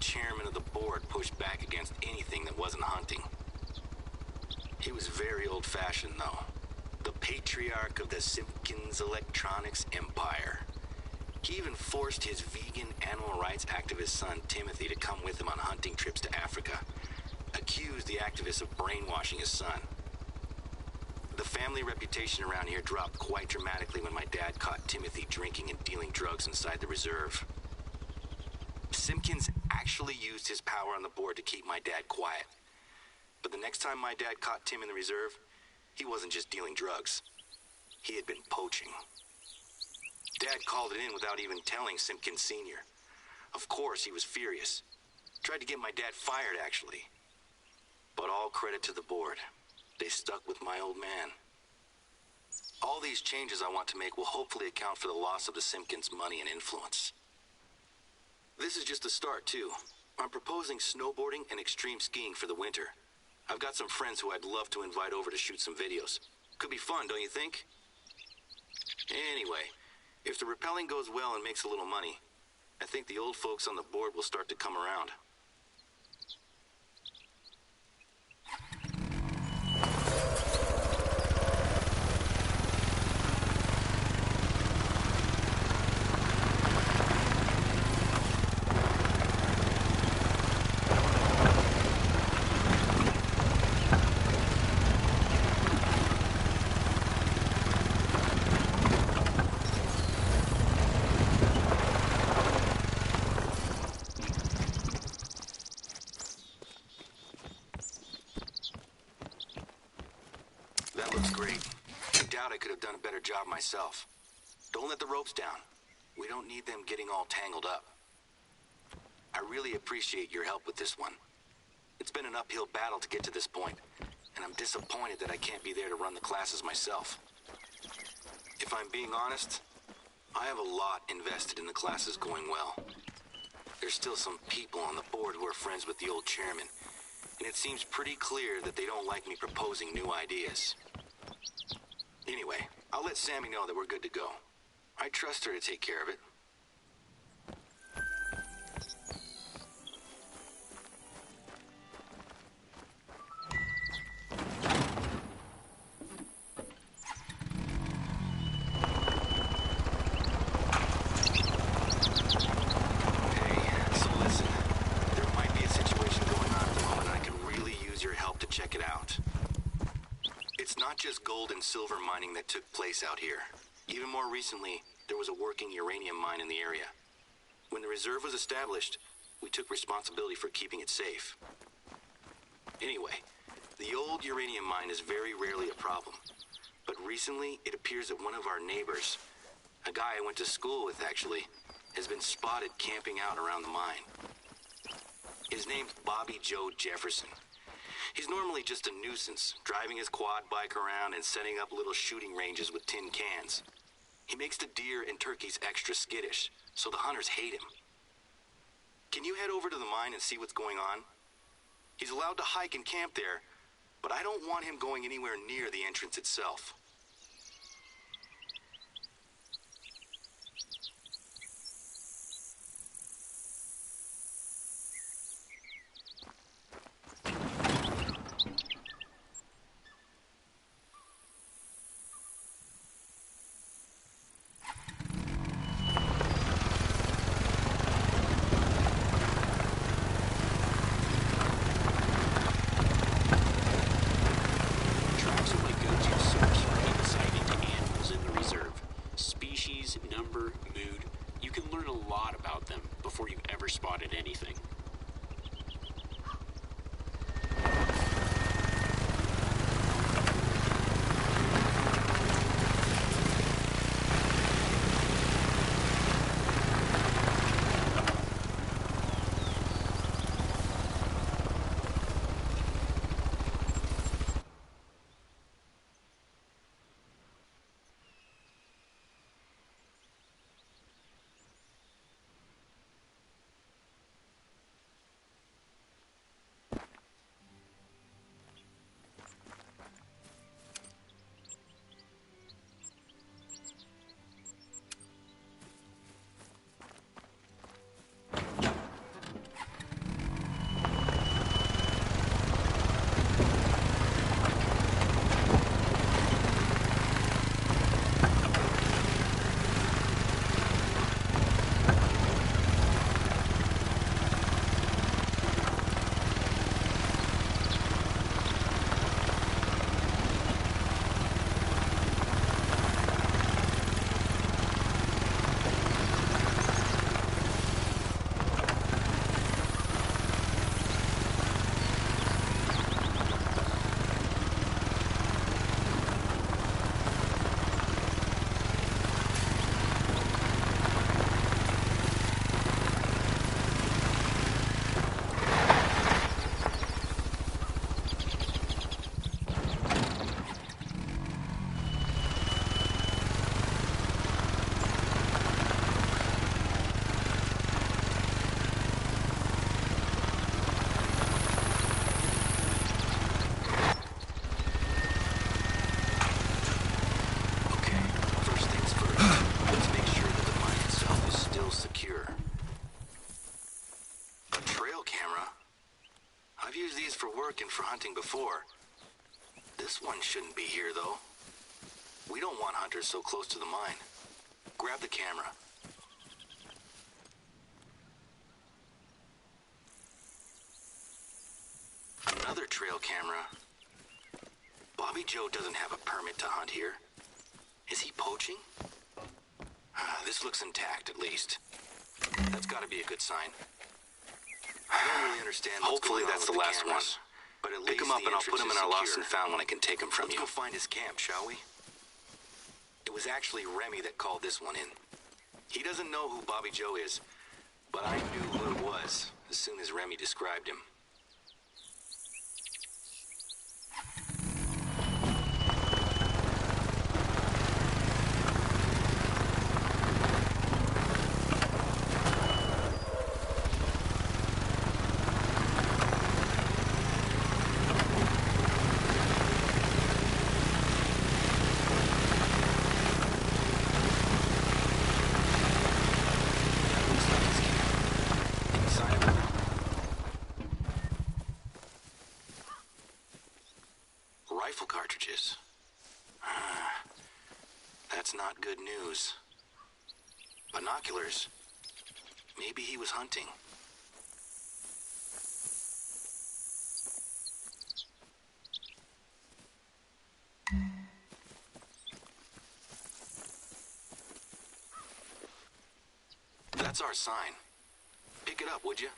chairman of the board pushed back against anything that wasn't hunting. He was very old-fashioned, though. The patriarch of the Simpkins Electronics Empire. He even forced his vegan animal rights activist son, Timothy, to come with him on hunting trips to Africa. Accused the activist of brainwashing his son. The family reputation around here dropped quite dramatically when my dad caught Timothy drinking and dealing drugs inside the reserve. Simpkins actually used his power on the board to keep my dad quiet. But the next time my dad caught Tim in the reserve, he wasn't just dealing drugs. He had been poaching. Dad called it in without even telling Simpkins Sr. Of course, he was furious. Tried to get my dad fired, actually. But all credit to the board. They stuck with my old man. All these changes I want to make will hopefully account for the loss of the Simpkins' money and influence. This is just a start, too. I'm proposing snowboarding and extreme skiing for the winter. I've got some friends who I'd love to invite over to shoot some videos. Could be fun, don't you think? Anyway, if the rappelling goes well and makes a little money, I think the old folks on the board will start to come around. That looks great. I doubt I could have done a better job myself. Don't let the ropes down. We don't need them getting all tangled up. I really appreciate your help with this one. It's been an uphill battle to get to this point, and I'm disappointed that I can't be there to run the classes myself. If I'm being honest, I have a lot invested in the classes going well. There's still some people on the board who are friends with the old chairman, and it seems pretty clear that they don't like me proposing new ideas. Anyway, I'll let Sammy know that we're good to go. I trust her to take care of it. Check it out. It's not just gold and silver mining that took place out here. Even more recently, there was a working uranium mine in the area. When the reserve was established, we took responsibility for keeping it safe. Anyway, the old uranium mine is very rarely a problem. But recently, it appears that one of our neighbors, a guy I went to school with actually, has been spotted camping out around the mine. His name's Bobby Joe Jefferson. He's normally just a nuisance, driving his quad bike around and setting up little shooting ranges with tin cans. He makes the deer and turkeys extra skittish, so the hunters hate him. Can you head over to the mine and see what's going on? He's allowed to hike and camp there, but I don't want him going anywhere near the entrance itself. Number, mood, you can learn a lot about them before you've ever spotted anything. work and for hunting before. This one shouldn't be here, though. We don't want hunters so close to the mine. Grab the camera. Another trail camera. Bobby Joe doesn't have a permit to hunt here. Is he poaching? This looks intact, at least. That's gotta be a good sign. I don't really understand what's Hopefully going on that's with the last cameras, one. but at Pick least him up the and I'll put him entrance in our is lost and secure. found when I can take him from Let's you. go find his camp, shall we? It was actually Remy that called this one in. He doesn't know who Bobby Joe is, but I knew who it was as soon as Remy described him. Rifle cartridges. That's not good news. Binoculars. Maybe he was hunting. That's our sign. Pick it up, would you?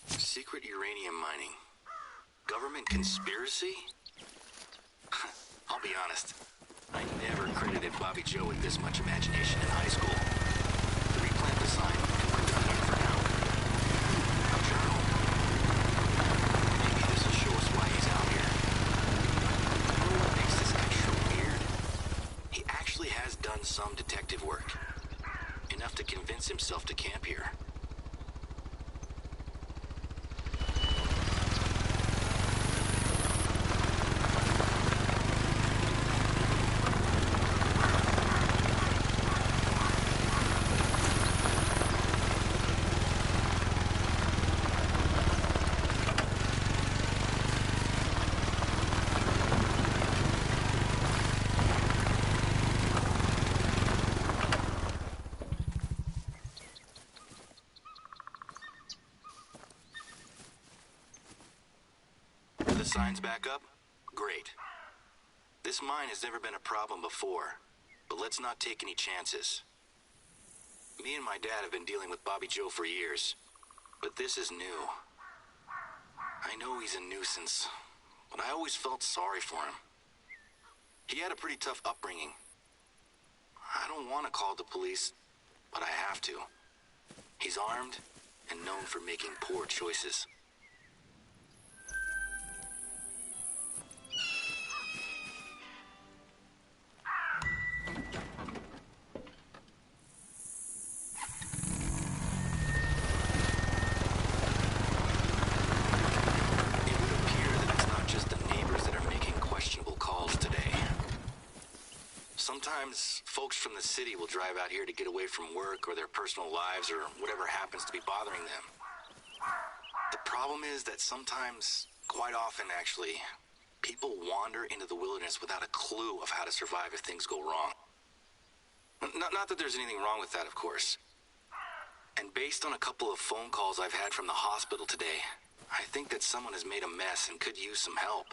Secret uranium mining. Government conspiracy? I'll be honest. I never credited Bobby Joe with this much imagination in high school. Replant the sign and put that in for now. A journal. Maybe this will show us why he's out here. You know what makes this extra weird? He actually has done some detective work. Enough to convince himself to camp here. The signs back up? Great. This mine has never been a problem before, but let's not take any chances. Me and my dad have been dealing with Bobby Joe for years, but this is new. I know he's a nuisance, but I always felt sorry for him. He had a pretty tough upbringing. I don't want to call the police, but I have to. He's armed and known for making poor choices. Sometimes folks from the city will drive out here to get away from work or their personal lives or whatever happens to be bothering them. The problem is that sometimes, quite often actually, people wander into the wilderness without a clue of how to survive if things go wrong. Not that there's anything wrong with that, of course. And based on a couple of phone calls I've had from the hospital today, I think that someone has made a mess and could use some help.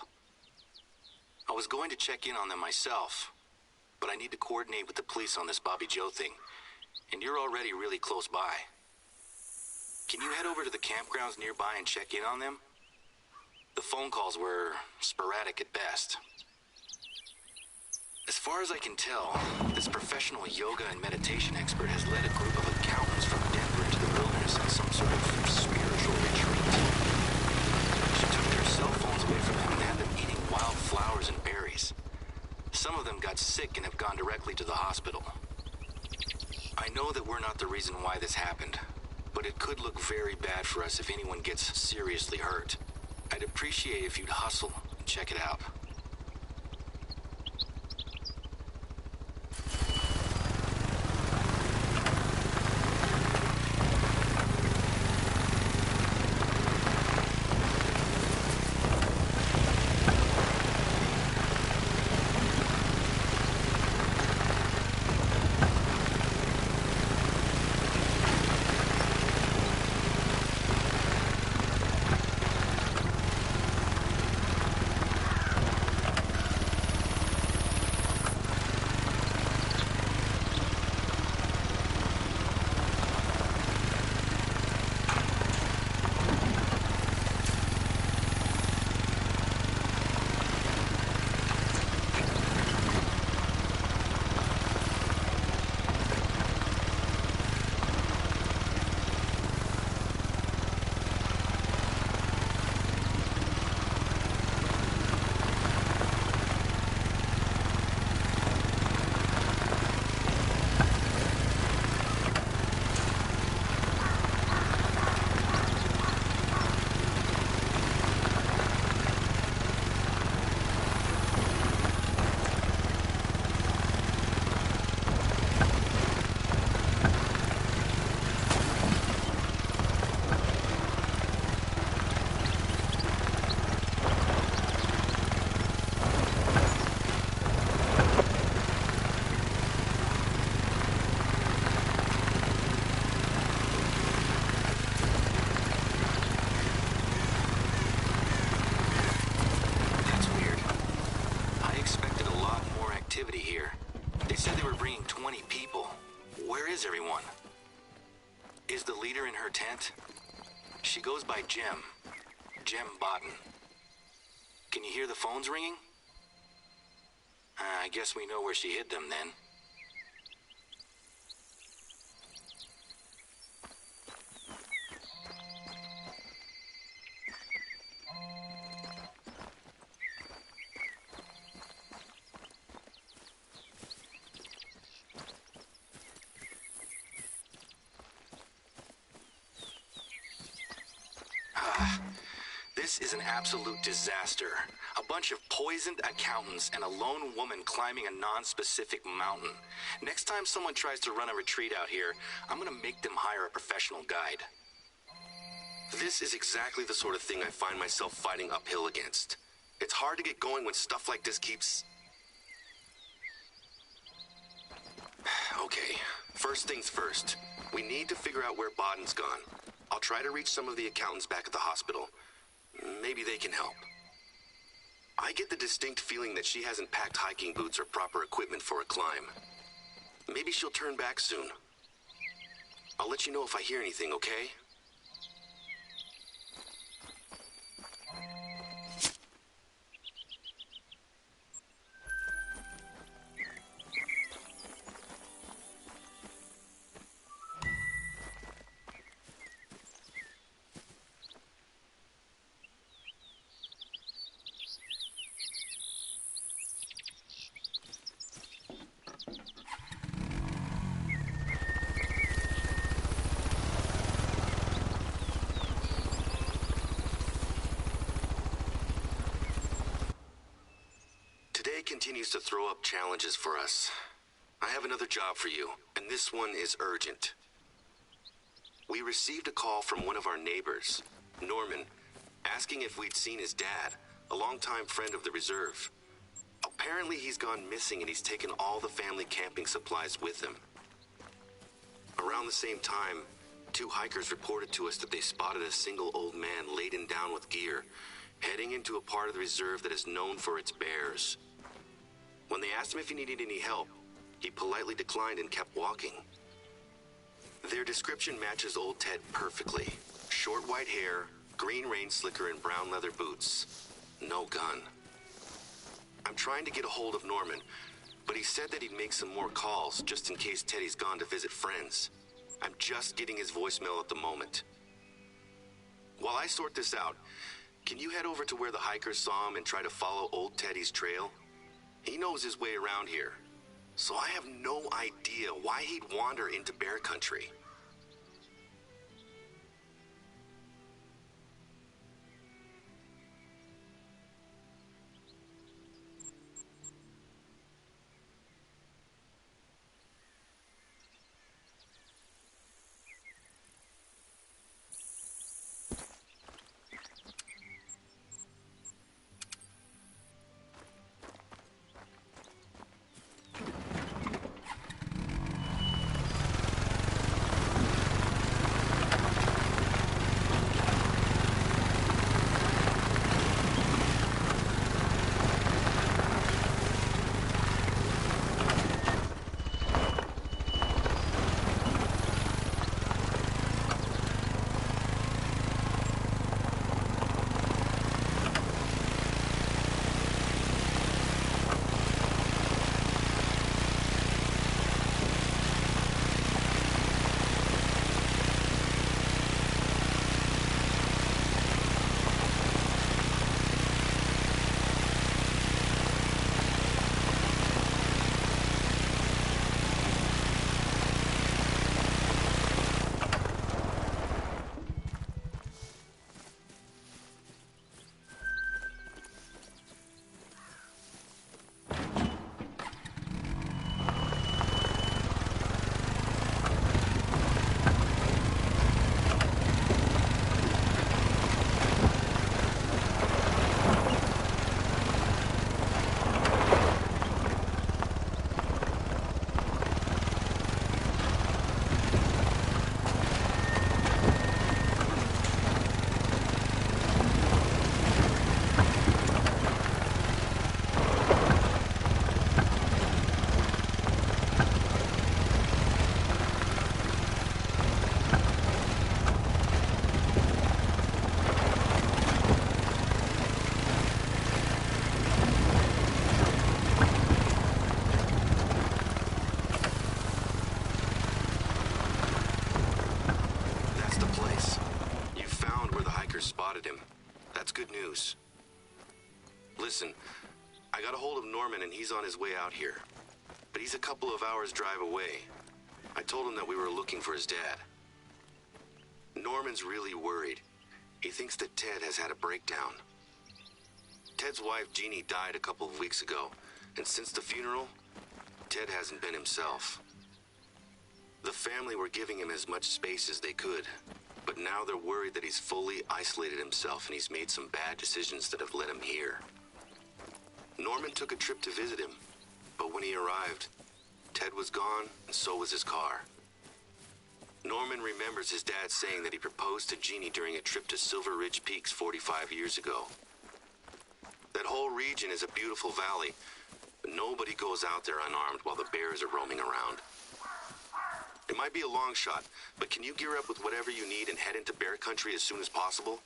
I was going to check in on them myself, but I need to coordinate with the police on this Bobby Joe thing, and you're already really close by. Can you head over to the campgrounds nearby and check in on them? The phone calls were sporadic at best. As far as I can tell, this professional yoga and meditation expert has led a group of accountants from Denver into the wilderness on some sort of spiritual retreat. She took their cell phones away from them and had them eating wild flowers and berries. Some of them got sick and have gone directly to the hospital. I know that we're not the reason why this happened, but it could look very bad for us if anyone gets seriously hurt. I'd appreciate if you'd hustle and check it out. is everyone? Is the leader in her tent? She goes by Jem. Jem Botten. Can you hear the phones ringing? I guess we know where she hid them then. This is an absolute disaster. A bunch of poisoned accountants and a lone woman climbing a non-specific mountain. Next time someone tries to run a retreat out here, I'm gonna make them hire a professional guide. This is exactly the sort of thing I find myself fighting uphill against. It's hard to get going when stuff like this keeps... Okay, first things first. We need to figure out where Bodden's gone. I'll try to reach some of the accountants back at the hospital. Maybe they can help. I get the distinct feeling that she hasn't packed hiking boots or proper equipment for a climb. Maybe she'll turn back soon. I'll let you know if I hear anything, okay? Continues to throw up challenges for us. I have another job for you, and this one is urgent. We received a call from one of our neighbors, Norman, asking if we'd seen his dad, a longtime friend of the reserve. Apparently he's gone missing and he's taken all the family camping supplies with him. Around the same time, 2 hikers reported to us that they spotted a single old man laden down with gear, heading into a part of the reserve that is known for its bears. When they asked him if he needed any help, he politely declined and kept walking. Their description matches old Ted perfectly. Short white hair, green rain slicker, and brown leather boots. No gun. I'm trying to get a hold of Norman, but he said that he'd make some more calls just in case Teddy's gone to visit friends. I'm just getting his voicemail at the moment. While I sort this out, can you head over to where the hikers saw him and try to follow old Teddy's trail? He knows his way around here, so I have no idea why he'd wander into bear country. spotted him. That's good news. Listen, I got a hold of Norman and he's on his way out here. But he's a couple of hours drive away. I told him that we were looking for his dad. Norman's really worried. He thinks that Ted has had a breakdown. Ted's wife, Jeannie, died a couple of weeks ago, and since the funeral, Ted hasn't been himself. The family were giving him as much space as they could, but now they're worried that he's fully isolated himself and he's made some bad decisions that have led him here. Norman took a trip to visit him, but when he arrived, Ted was gone and so was his car. Norman remembers his dad saying that he proposed to Jeannie during a trip to Silver Ridge Peaks 45 years ago. That whole region is a beautiful valley, but nobody goes out there unarmed while the bears are roaming around. It might be a long shot, but can you gear up with whatever you need and head into bear country as soon as possible?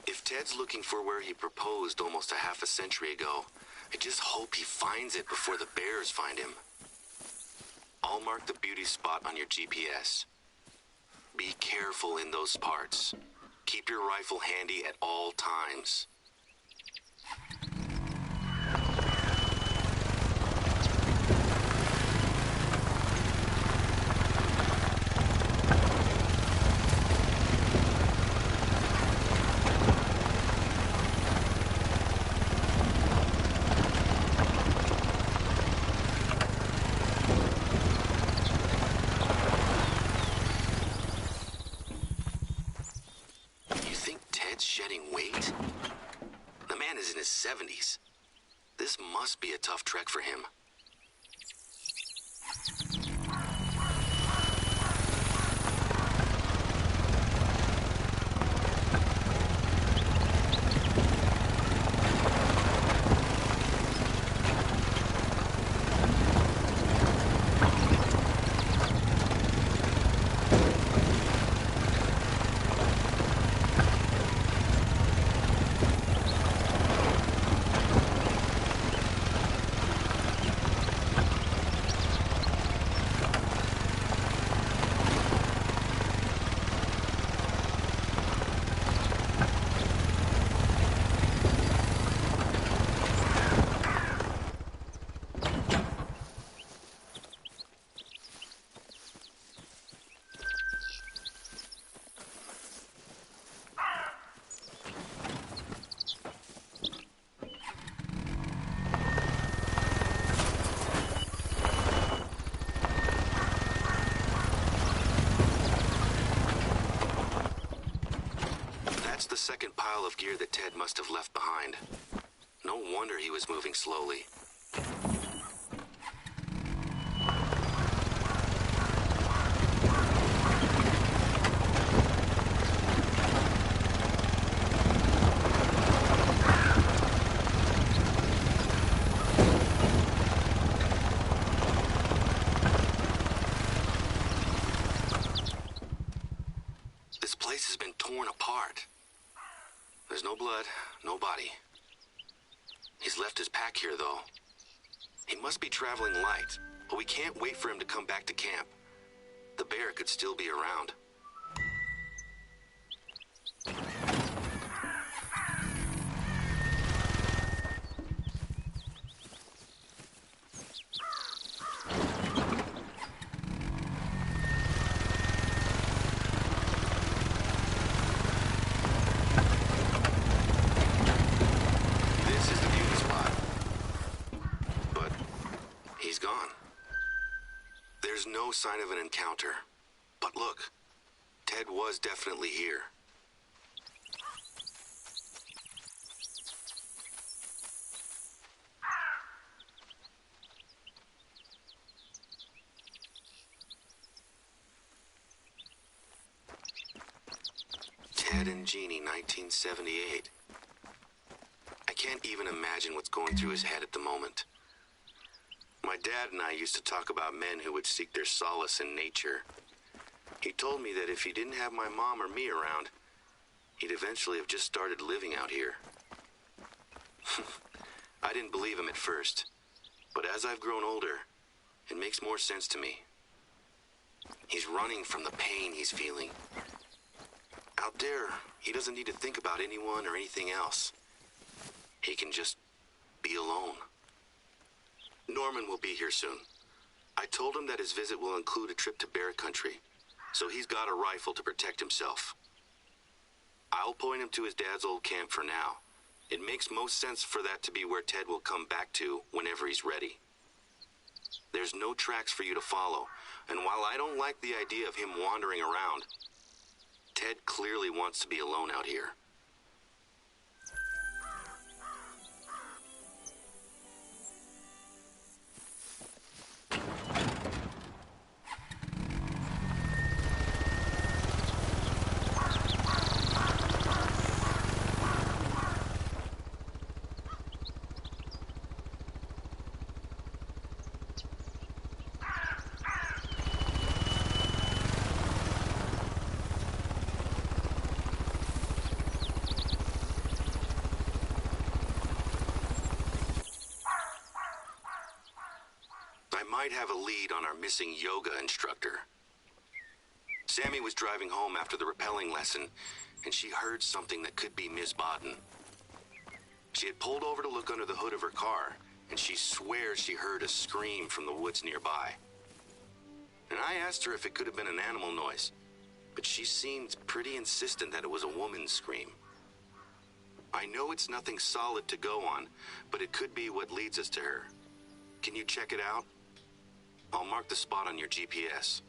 If Ted's looking for where he proposed almost a half a century ago, I just hope he finds it before the bears find him. I'll mark the beauty spot on your GPS. Be careful in those parts. Keep your rifle handy at all times. Shedding weight? The man is in his 70s. This must be a tough trek for him. The second pile of gear that Ted must have left behind. No wonder he was moving slowly. This place has been torn apart. There's no blood, no body. He's left his pack here, though. He must be traveling light, but we can't wait for him to come back to camp. The bear could still be around. There's no sign of an encounter. But look, Ted was definitely here. Ted and Jeannie, 1978. I can't even imagine what's going through his head at the moment. My dad and I used to talk about men who would seek their solace in nature. He told me that if he didn't have my mom or me around, he'd eventually have just started living out here. I didn't believe him at first, but as I've grown older, it makes more sense to me. He's running from the pain he's feeling. Out there, he doesn't need to think about anyone or anything else. He can just be alone. Norman will be here soon. I told him that his visit will include a trip to bear country, so he's got a rifle to protect himself. I'll point him to his dad's old camp for now. It makes most sense for that to be where Ted will come back to whenever he's ready. There's no tracks for you to follow, and while I don't like the idea of him wandering around, Ted clearly wants to be alone out here. Might have a lead on our missing yoga instructor. Sammy was driving home after the rappelling lesson, and she heard something that could be Ms. Bodden. She had pulled over to look under the hood of her car, and she swears she heard a scream from the woods nearby. And I asked her if it could have been an animal noise, but she seemed pretty insistent that it was a woman's scream. I know it's nothing solid to go on, but it could be what leads us to her. Can you check it out? I'll mark the spot on your GPS.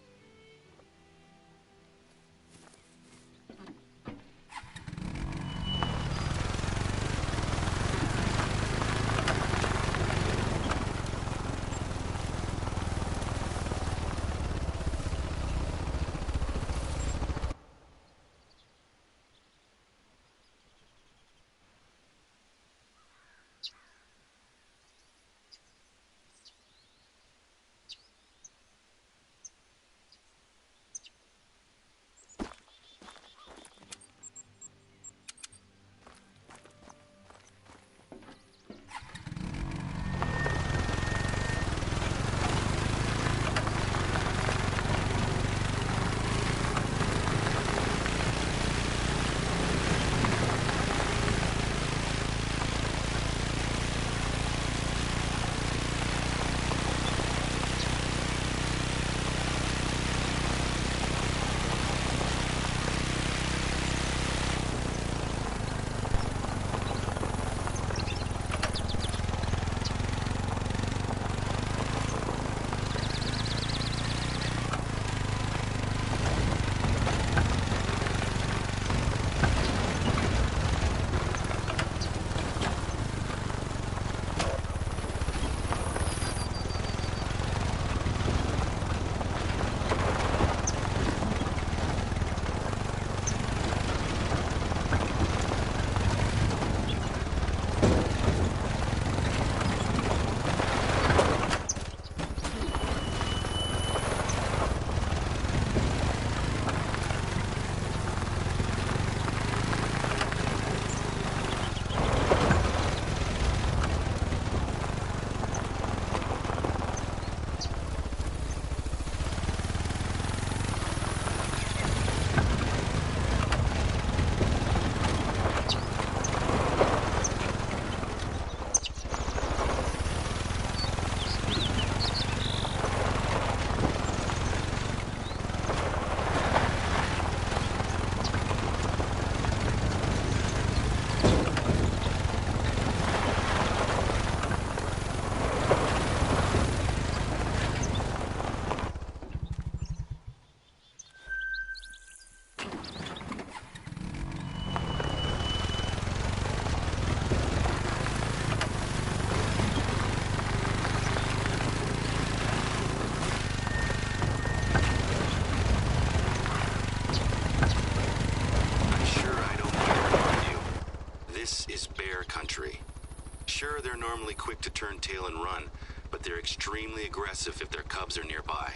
Sure, they're normally quick to turn tail and run, but they're extremely aggressive if their cubs are nearby.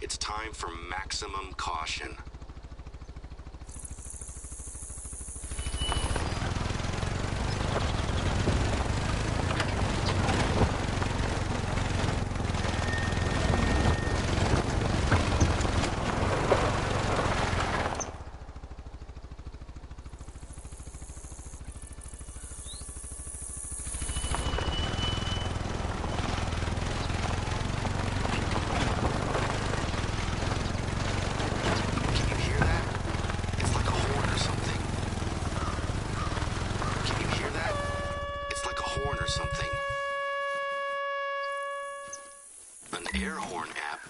It's time for maximum caution. something. An air horn app?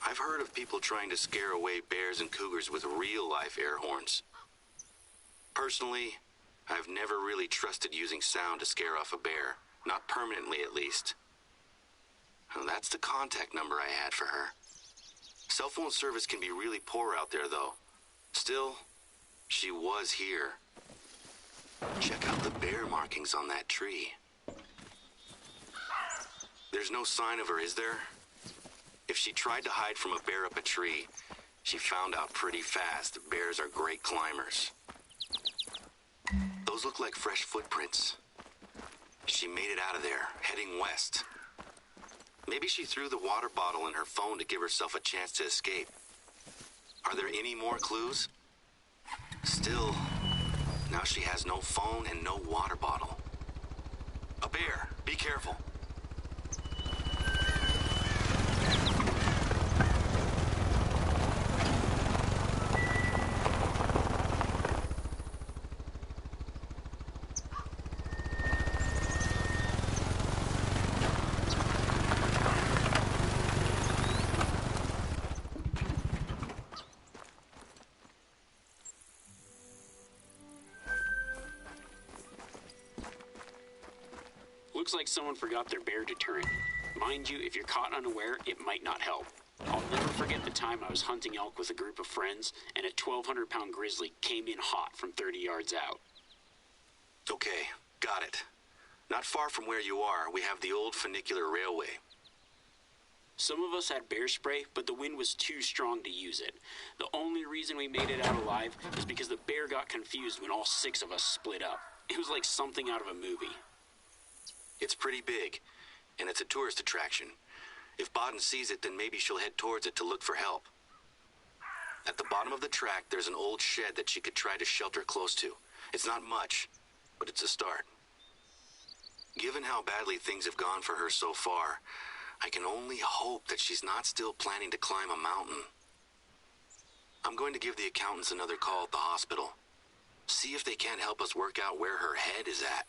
I've heard of people trying to scare away bears and cougars with real-life air horns. Personally, I've never really trusted using sound to scare off a bear. Not permanently, at least. Well, that's the contact number I had for her. Cell phone service can be really poor out there, though. Still, she was here. Check out the bear markings on that tree. There's no sign of her, is there? If she tried to hide from a bear up a tree, she found out pretty fast bears are great climbers. Those look like fresh footprints. She made it out of there, heading west. Maybe she threw the water bottle and her phone to give herself a chance to escape. Are there any more clues? Still, now she has no phone and no water bottle. A bear, be careful. Looks like someone forgot their bear deterrent. Mind you, if you're caught unaware, it might not help. I'll never forget the time I was hunting elk with a group of friends, and a 1,200-pound grizzly came in hot from 30 yards out. Okay, got it. Not far from where you are, we have the old funicular railway. Some of us had bear spray, but the wind was too strong to use it. The only reason we made it out alive is because the bear got confused when all 6 of us split up. It was like something out of a movie. It's pretty big, and it's a tourist attraction. If Baden sees it, then maybe she'll head towards it to look for help. At the bottom of the track, there's an old shed that she could try to shelter close to. It's not much, but it's a start. Given how badly things have gone for her so far, I can only hope that she's not still planning to climb a mountain. I'm going to give the accountants another call at the hospital. See if they can't help us work out where her head is at.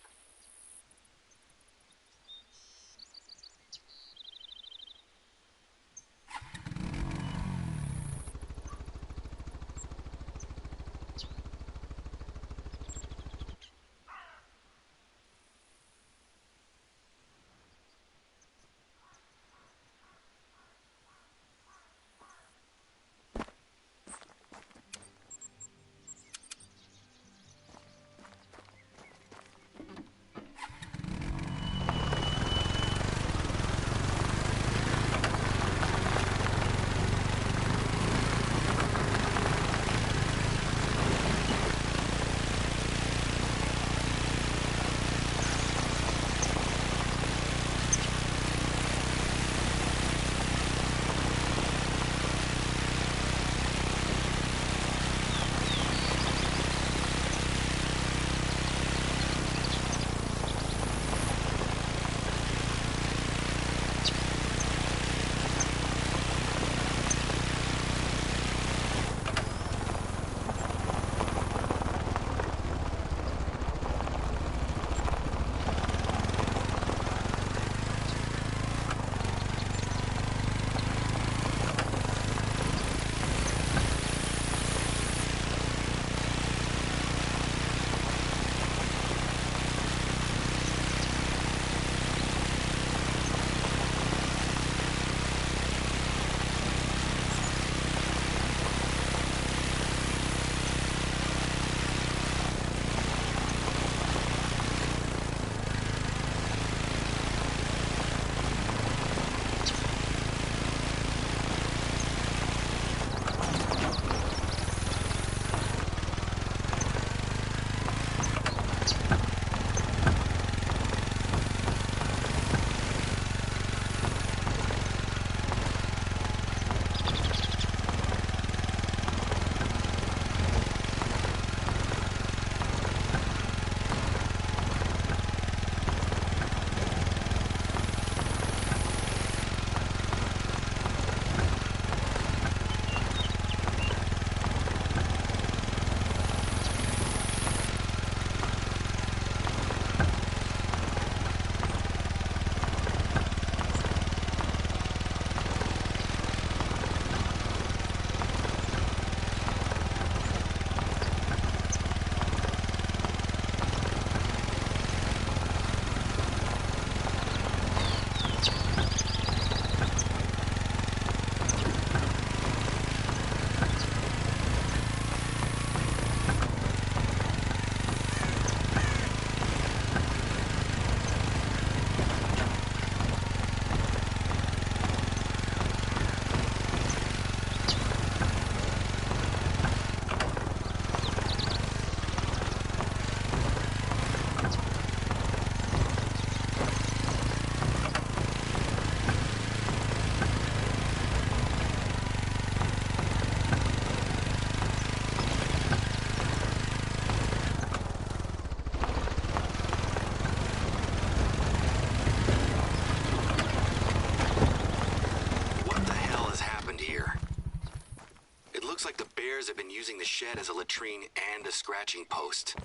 bears have been using the shed as a latrine and a scratching post.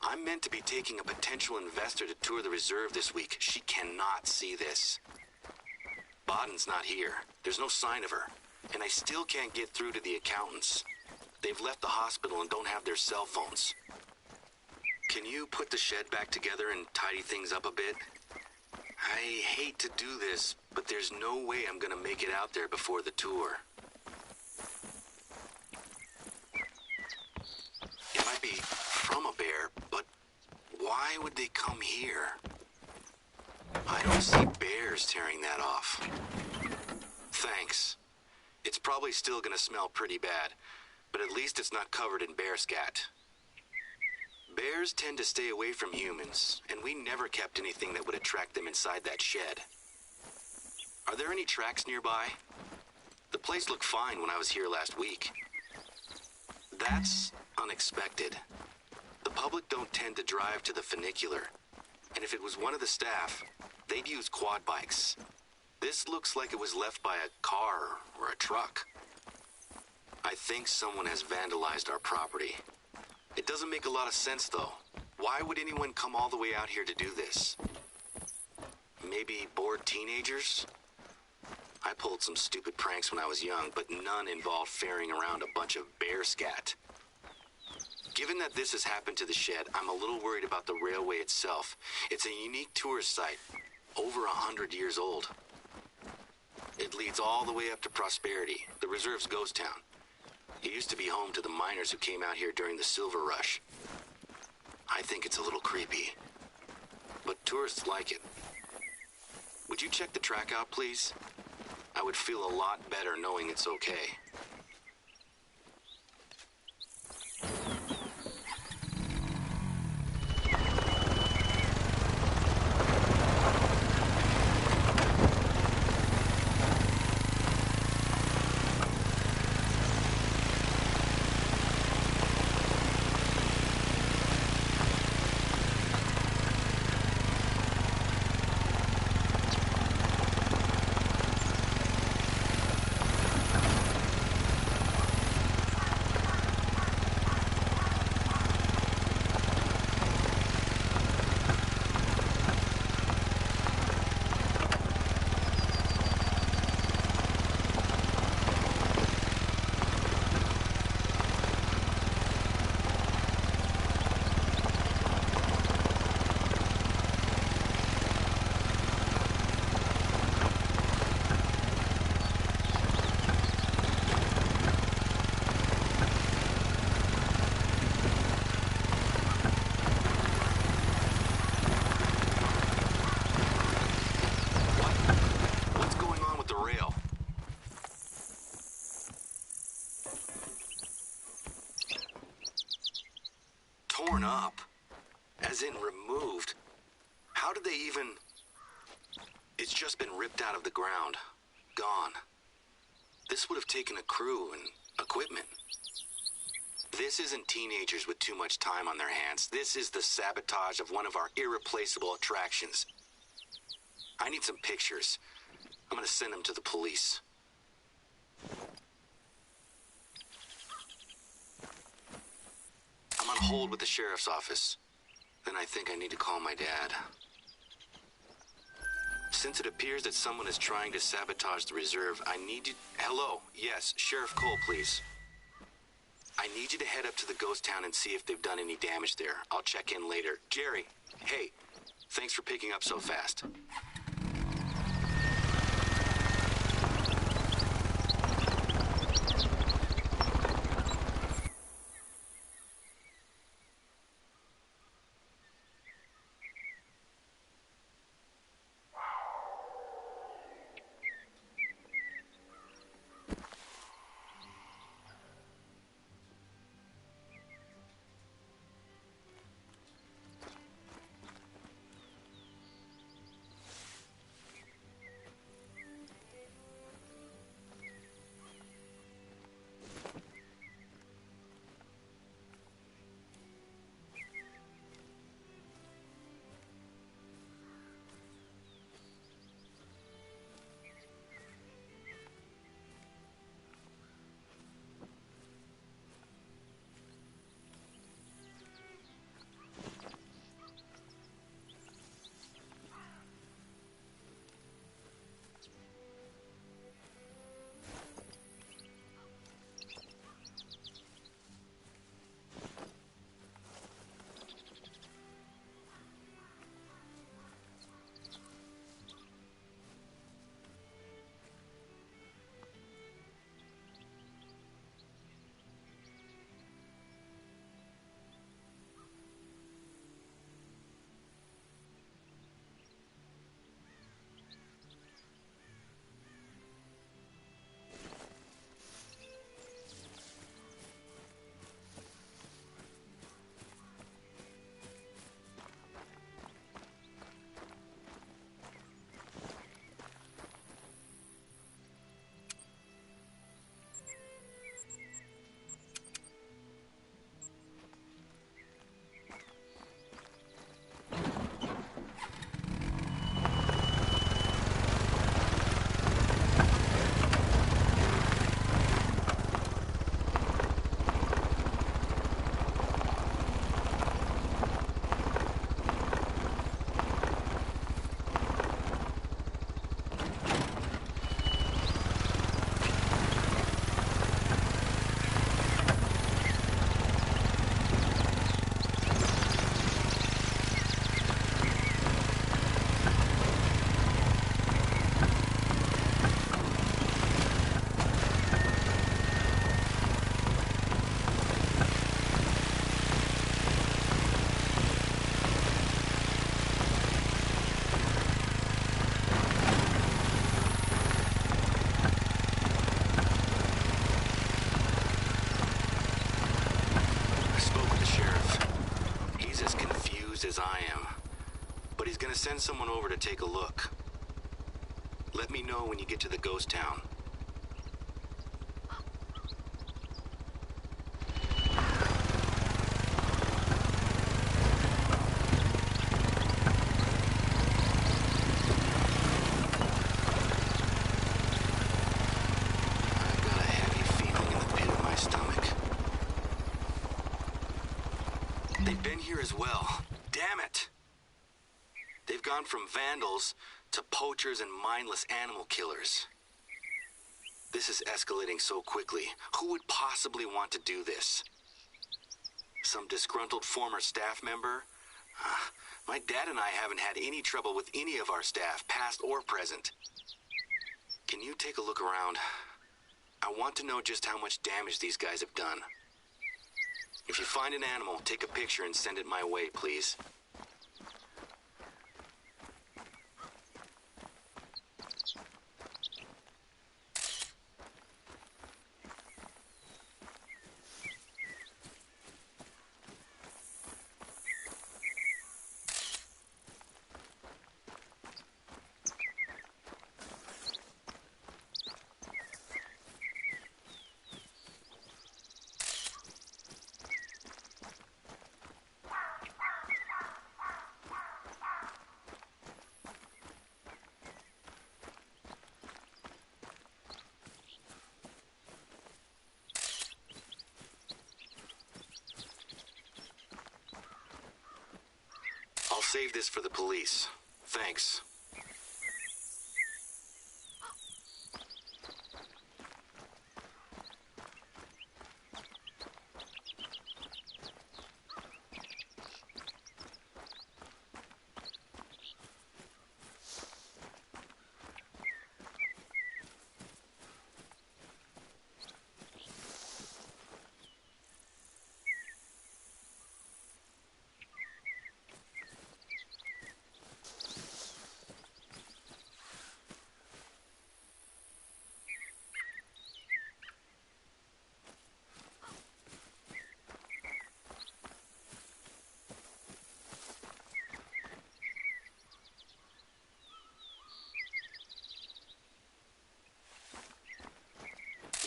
I'm meant to be taking a potential investor to tour the reserve this week. She cannot see this. Baden's not here. There's no sign of her. And I still can't get through to the accountants. They've left the hospital and don't have their cell phones. Can you put the shed back together and tidy things up a bit? I hate to do this, but there's no way I'm gonna make it out there before the tour. It might be from a bear, but why would they come here? I don't see bears tearing that off. Thanks. It's probably still gonna smell pretty bad, but at least it's not covered in bear scat. Bears tend to stay away from humans, and we never kept anything that would attract them inside that shed. Are there any tracks nearby? The place looked fine when I was here last week. That's unexpected. The public don't tend to drive to the funicular, and if it was one of the staff, they'd use quad bikes. This looks like it was left by a car or a truck. I think someone has vandalized our property. It doesn't make a lot of sense, though. Why would anyone come all the way out here to do this? Maybe bored teenagers? I pulled some stupid pranks when I was young, but none involved ferrying around a bunch of bear scat. Given that this has happened to the shed, I'm a little worried about the railway itself. It's a unique tourist site, over 100 years old. It leads all the way up to Prosperity, the reserve's ghost town. It used to be home to the miners who came out here during the Silver Rush. I think it's a little creepy, but tourists like it. Would you check the track out, please? I would feel a lot better knowing it's okay. Torn up? As in removed? How did they even... It's just been ripped out of the ground. Gone. This would have taken a crew and equipment. This isn't teenagers with too much time on their hands. This is the sabotage of one of our irreplaceable attractions. I need some pictures. I'm gonna send them to the police. I'm on hold with the sheriff's office. Then I think I need to call my dad. Since it appears that someone is trying to sabotage the reserve, I need you... Hello? Yes, Sheriff Cole, please. I need you to head up to the ghost town and see if they've done any damage there. I'll check in later. Jerry, hey, thanks for picking up so fast. confused as I am. But he's gonna send someone over to take a look. Let me know when you get to the ghost town. I've got a heavy feeling in the pit of my stomach. They've been here as well. Damn it! They've gone from vandals to poachers and mindless animal killers. This is escalating so quickly. Who would possibly want to do this? Some disgruntled former staff member? My dad and I haven't had any trouble with any of our staff, past or present. Can you take a look around? I want to know just how much damage these guys have done. If you find an animal, take a picture and send it my way, please. I'll save this for the police. Thanks.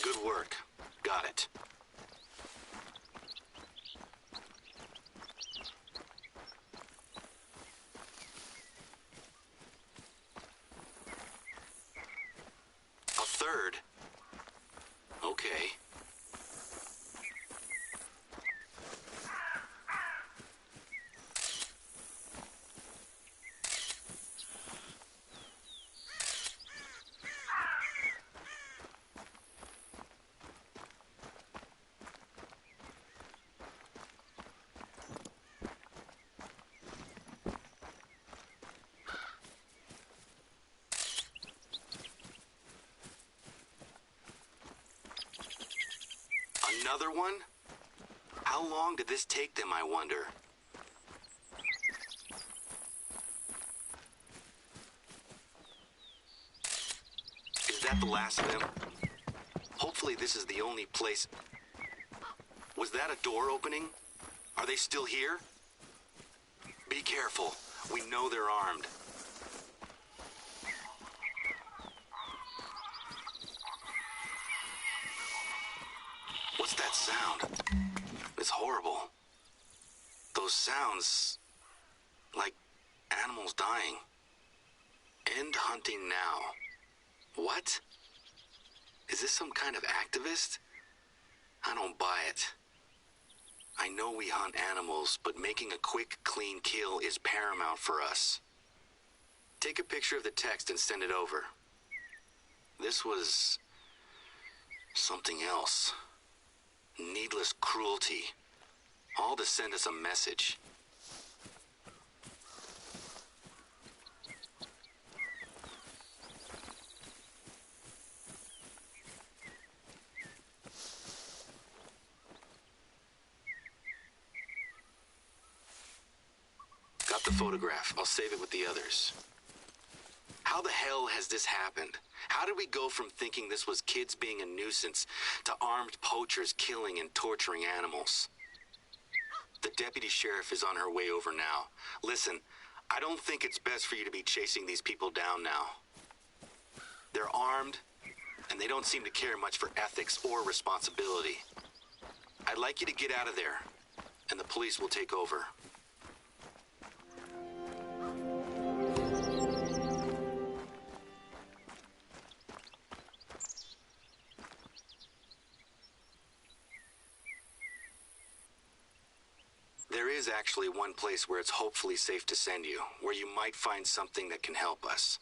Good work. Got it. A third? Okay. Another one? How long did this take them, I wonder? Is that the last of them? Hopefully this is the only place... Was that a door opening? Are they still here? Be careful. We know they're armed. What's that sound? It's horrible. Those sounds... like animals dying. End hunting now. What? Is this some kind of activist? I don't buy it. I know we hunt animals, but making a quick, clean kill is paramount for us. Take a picture of the text and send it over. This was... something else. Needless cruelty. All to send us a message. Got the photograph. I'll save it with the others. How the hell has this happened? How did we go from thinking this was kids being a nuisance to armed poachers killing and torturing animals? The deputy sheriff is on her way over now. Listen, I don't think it's best for you to be chasing these people down now. They're armed, and they don't seem to care much for ethics or responsibility. I'd like you to get out of there, and the police will take over. There is actually one place where it's hopefully safe to send you, where you might find something that can help us.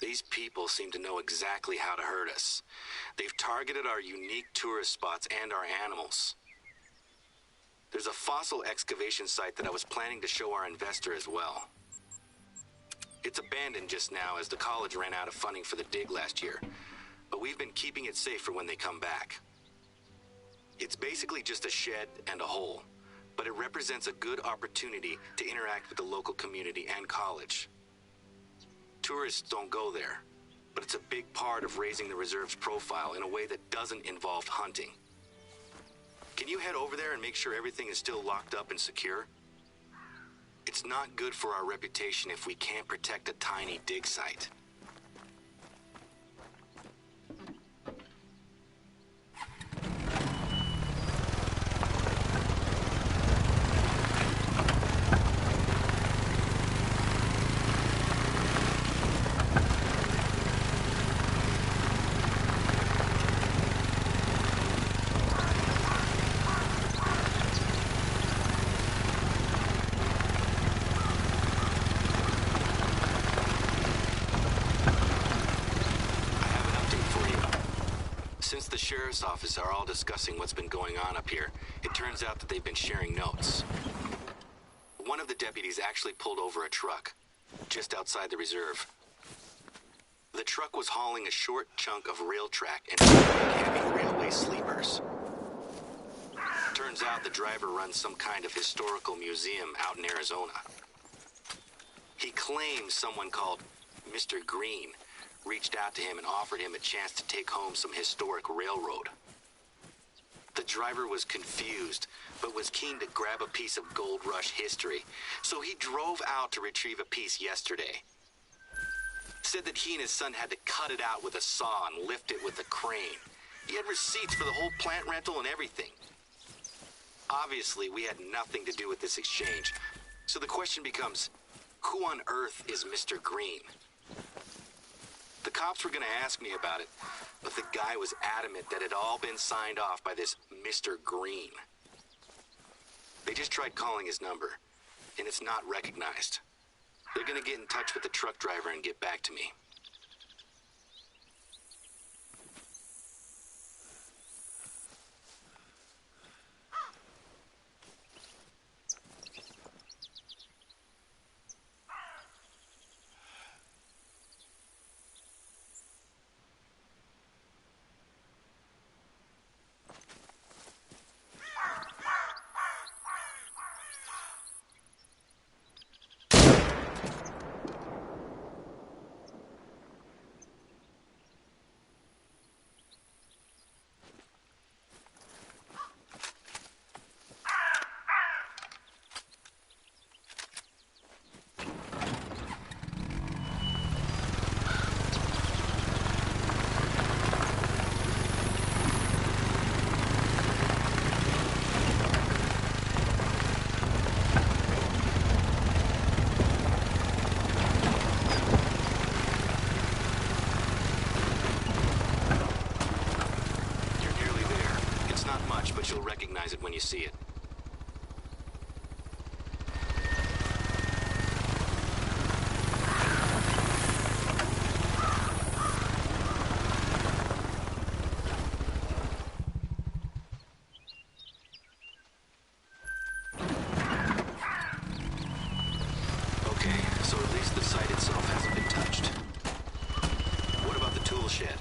These people seem to know exactly how to hurt us. They've targeted our unique tourist spots and our animals. There's a fossil excavation site that I was planning to show our investor as well. It's abandoned just now as the college ran out of funding for the dig last year, but we've been keeping it safe for when they come back. It's basically just a shed and a hole, but it represents a good opportunity to interact with the local community and college. Tourists don't go there, but it's a big part of raising the reserve's profile in a way that doesn't involve hunting. Can you head over there and make sure everything is still locked up and secure? It's not good for our reputation if we can't protect a tiny dig site. Since the sheriff's office are all discussing what's been going on up here, it turns out that they've been sharing notes. One of the deputies actually pulled over a truck, just outside the reserve. The truck was hauling a short chunk of rail track and heavy railway sleepers. Turns out the driver runs some kind of historical museum out in Arizona. He claims someone called Mr. Green reached out to him and offered him a chance to take home some historic railroad. The driver was confused, but was keen to grab a piece of Gold Rush history, so he drove out to retrieve a piece yesterday. Said that he and his son had to cut it out with a saw and lift it with a crane. He had receipts for the whole plant rental and everything. Obviously, we had nothing to do with this exchange, so the question becomes, who on earth is Mr. Green? The cops were going to ask me about it, but the guy was adamant that it had all been signed off by this Mr. Green. They just tried calling his number, and it's not recognized. They're going to get in touch with the truck driver and get back to me. But you'll recognize it when you see it. Okay, so at least the site itself hasn't been touched. What about the tool shed?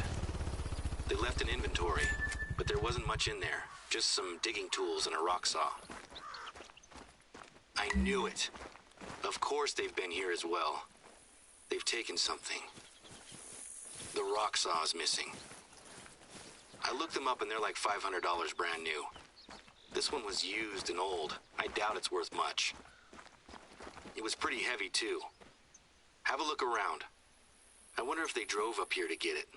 They left an inventory, but there wasn't much in there. Just some digging tools and a rock saw. I knew it. Of course they've been here as well. They've taken something. The rock saw is missing. I looked them up and they're like $500 brand new. The this one was used and old. I doubt it's worth much. It was pretty heavy, too. Have a look around. I wonder if they drove up here to get it.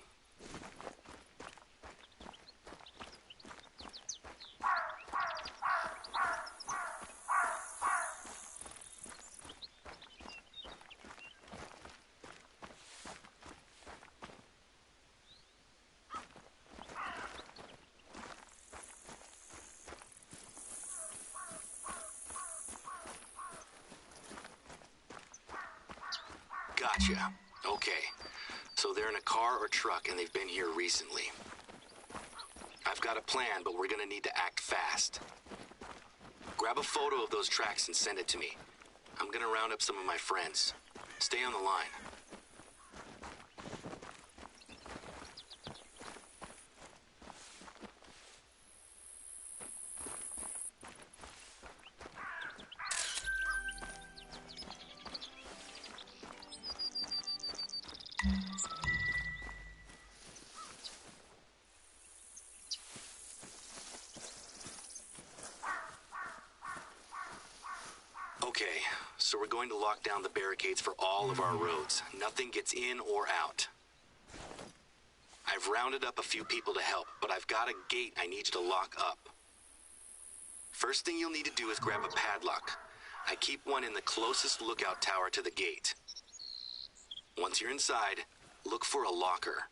Gotcha. Okay. So they're in a car or truck and they've been here recently. I've got a plan, but we're gonna need to act fast. Grab a photo of those tracks and send it to me. I'm gonna round up some of my friends. Stay on the line. Okay, so we're going to lock down the barricades for all of our roads. Nothing gets in or out. I've rounded up a few people to help, but I've got a gate I need you to lock up. First thing you'll need to do is grab a padlock. I keep one in the closest lookout tower to the gate. Once you're inside, look for a locker.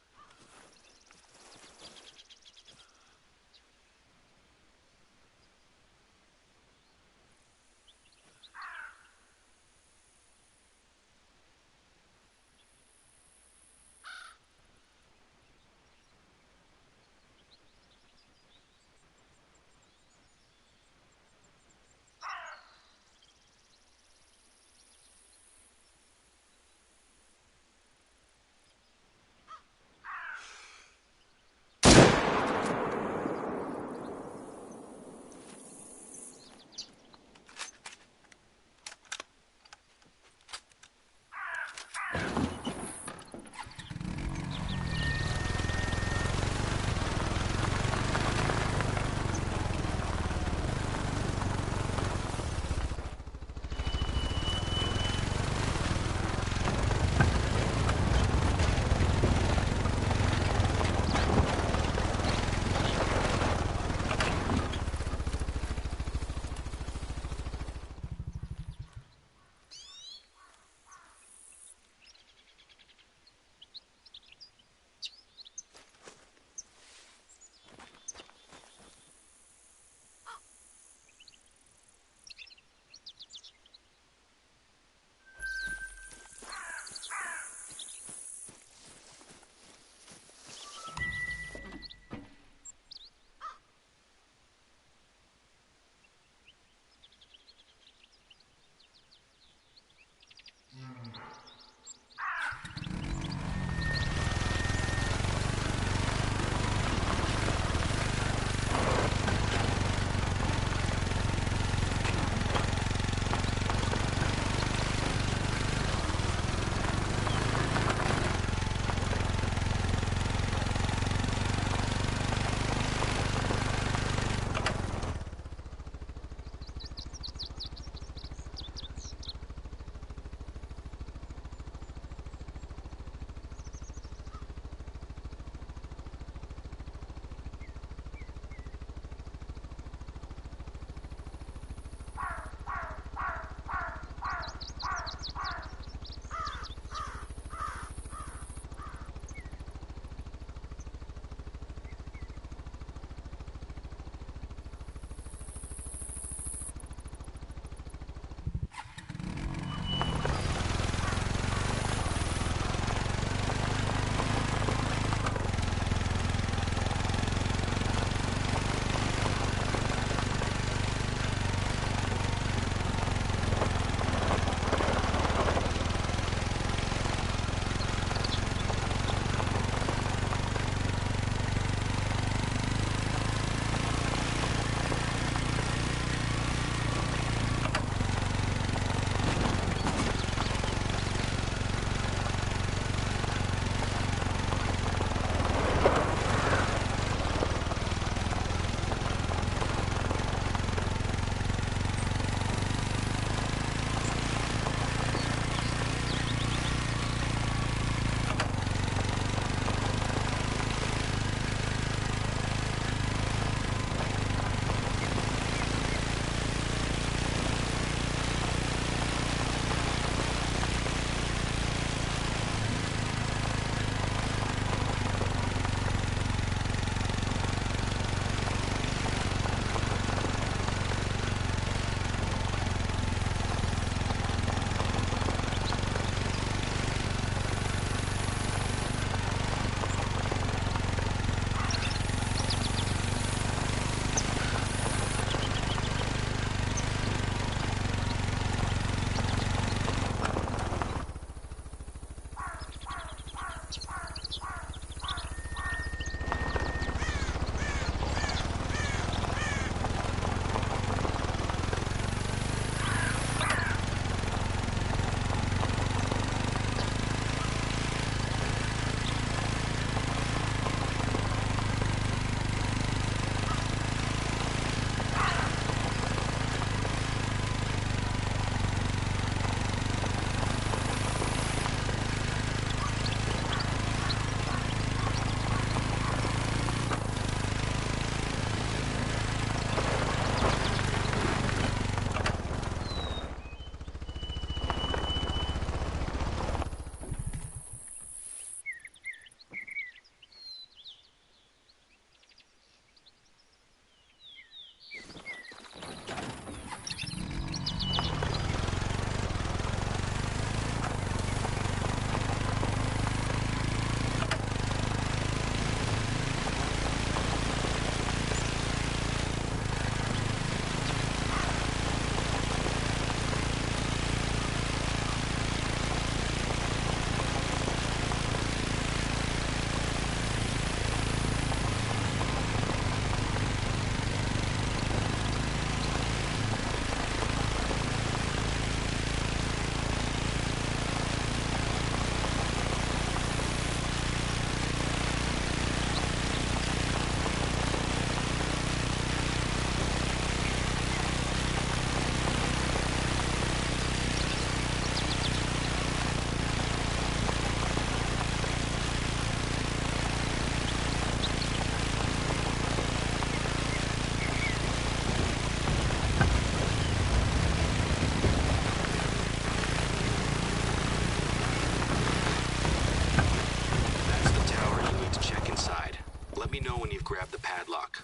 me know when you've grabbed the padlock.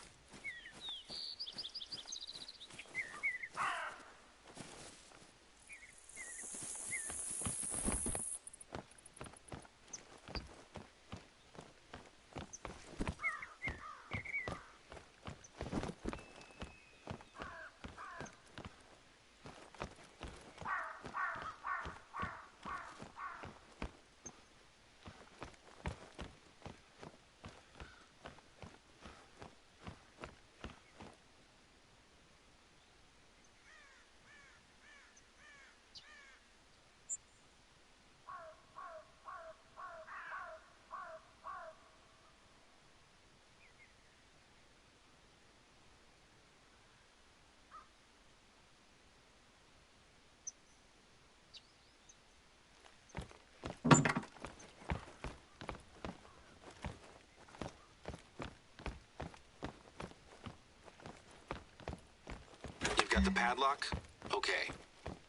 Got the padlock? Okay.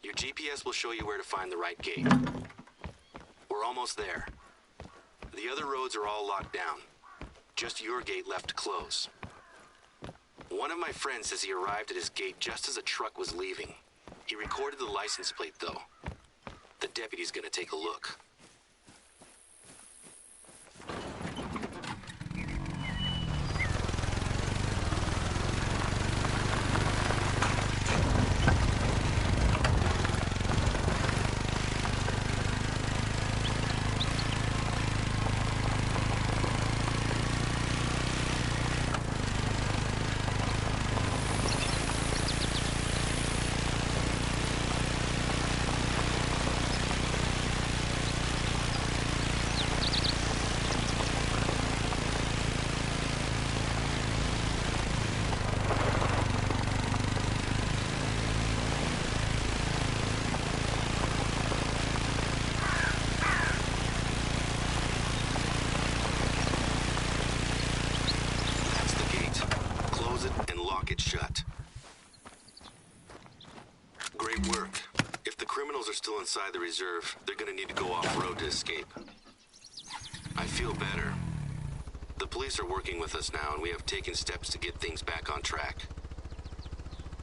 Your GPS will show you where to find the right gate. We're almost there. The other roads are all locked down. Just your gate left to close. One of my friends says he arrived at his gate just as a truck was leaving. He recorded the license plate, though. The deputy's gonna take a look. It shut. Great work. If the criminals are still inside the reserve, they're gonna need to go off-road to escape. I feel better. The police are working with us now, and we have taken steps to get things back on track.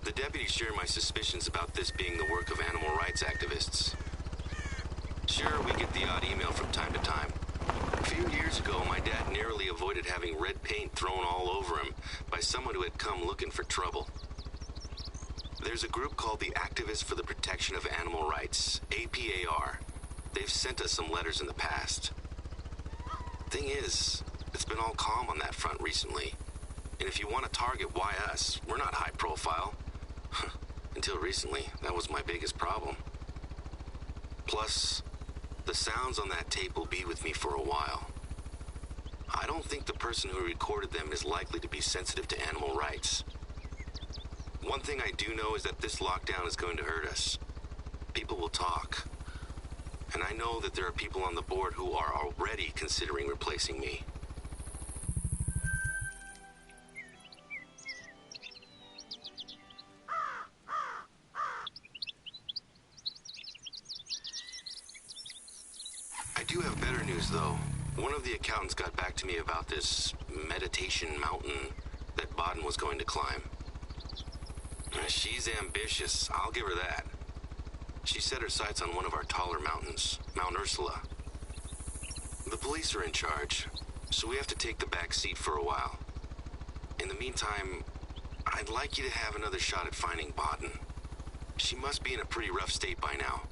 The deputies share my suspicions about this being the work of animal rights activists. Sure, we get the odd email from time to time. A few years ago, my dad narrowly avoided having red paint thrown all over him by someone who had come looking for trouble. There's a group called the Activists for the Protection of Animal Rights, APAR. They've sent us some letters in the past. Thing is, it's been all calm on that front recently. And if you want to target, why us? We're not high profile. Until recently, that was my biggest problem. Plus, the sounds on that tape will be with me for a while. I don't think the person who recorded them is likely to be sensitive to animal rights. One thing I do know is that this lockdown is going to hurt us. People will talk. And I know that there are people on the board who are already considering replacing me. I do have better news, though. One of the accountants got back to me about this meditation mountain that Baden was going to climb. She's ambitious, I'll give her that. She set her sights on one of our taller mountains, Mount Ursula. The police are in charge, so we have to take the back seat for a while. In the meantime, I'd like you to have another shot at finding Baden. She must be in a pretty rough state by now.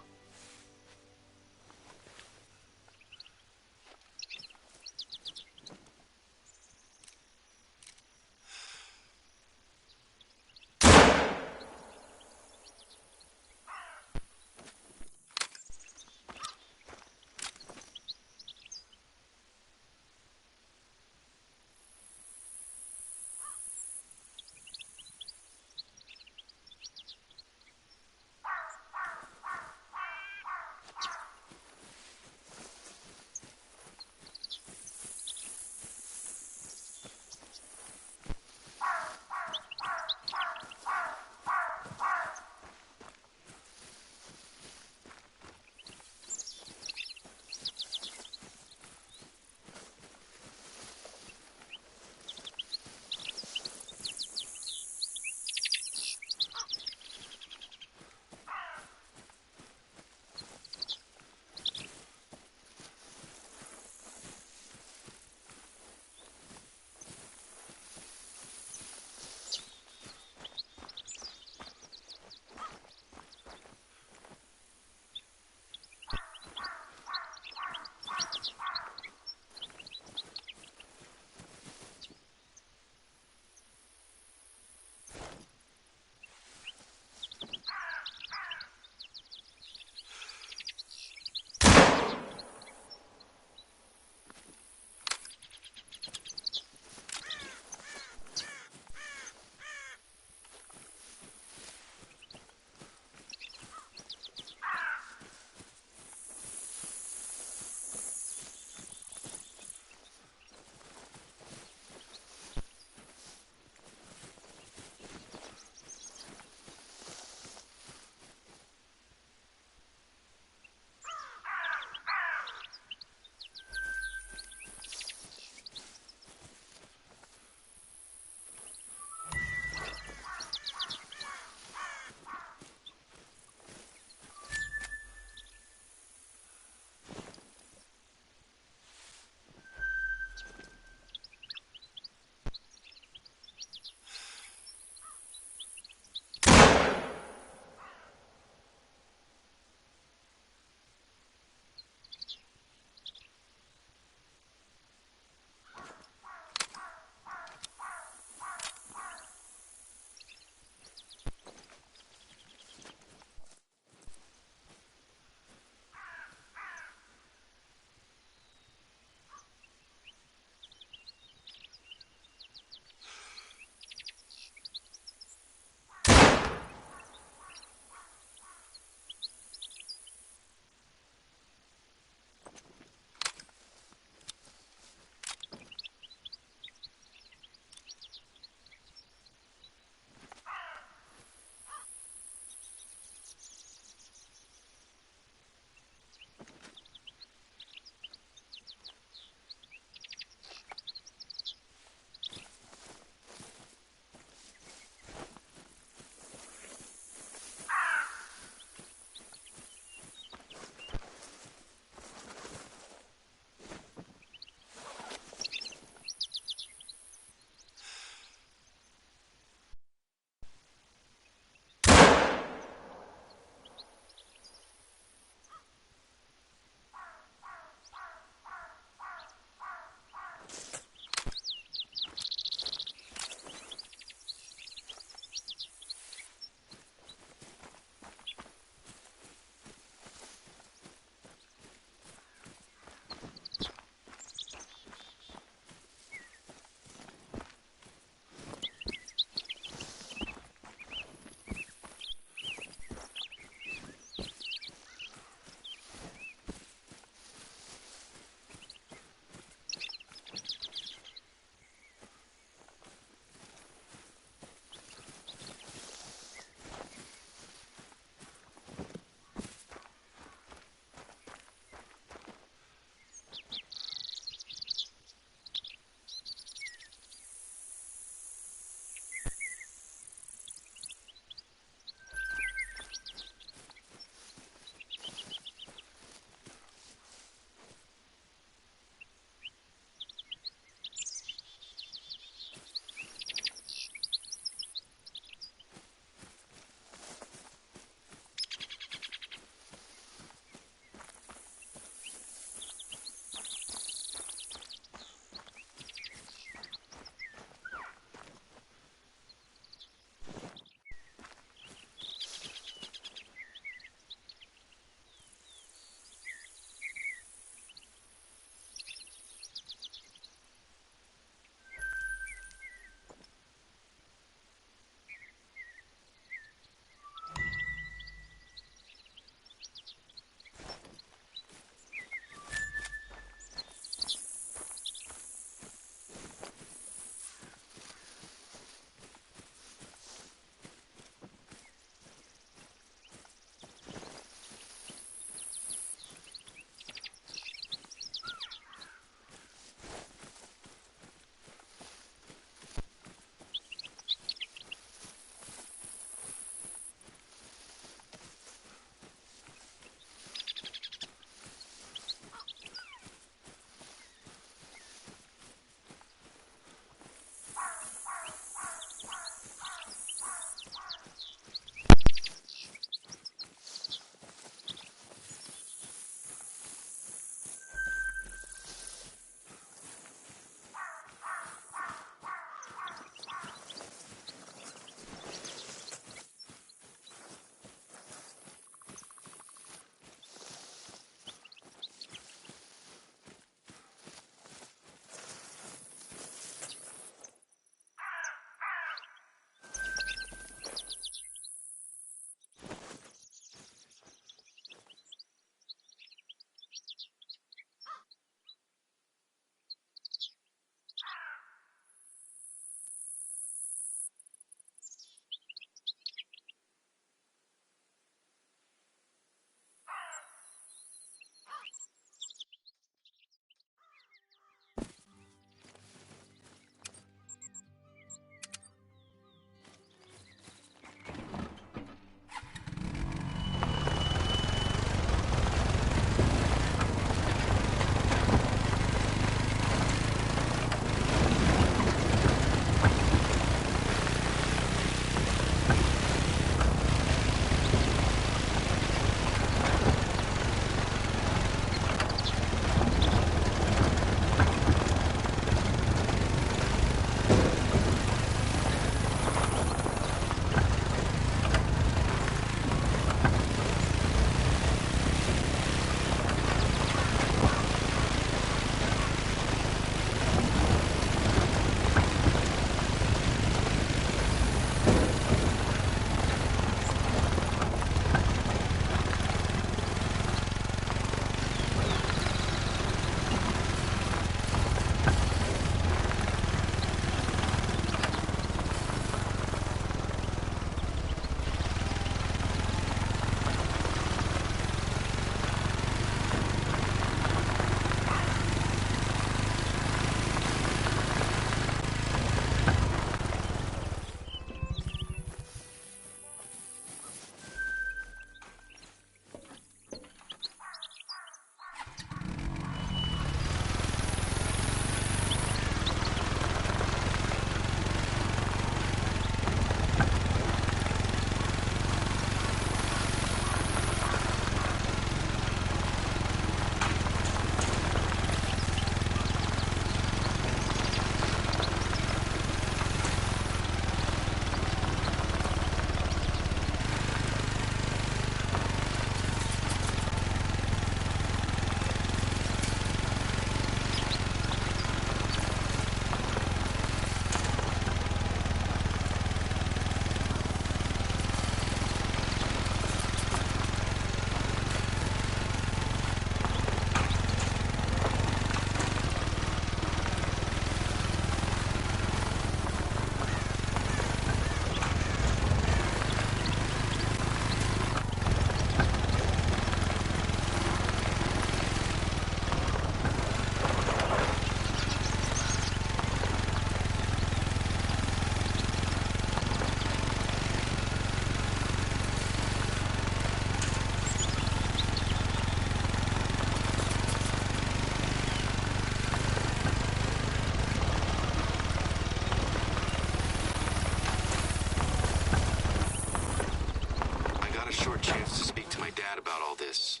this.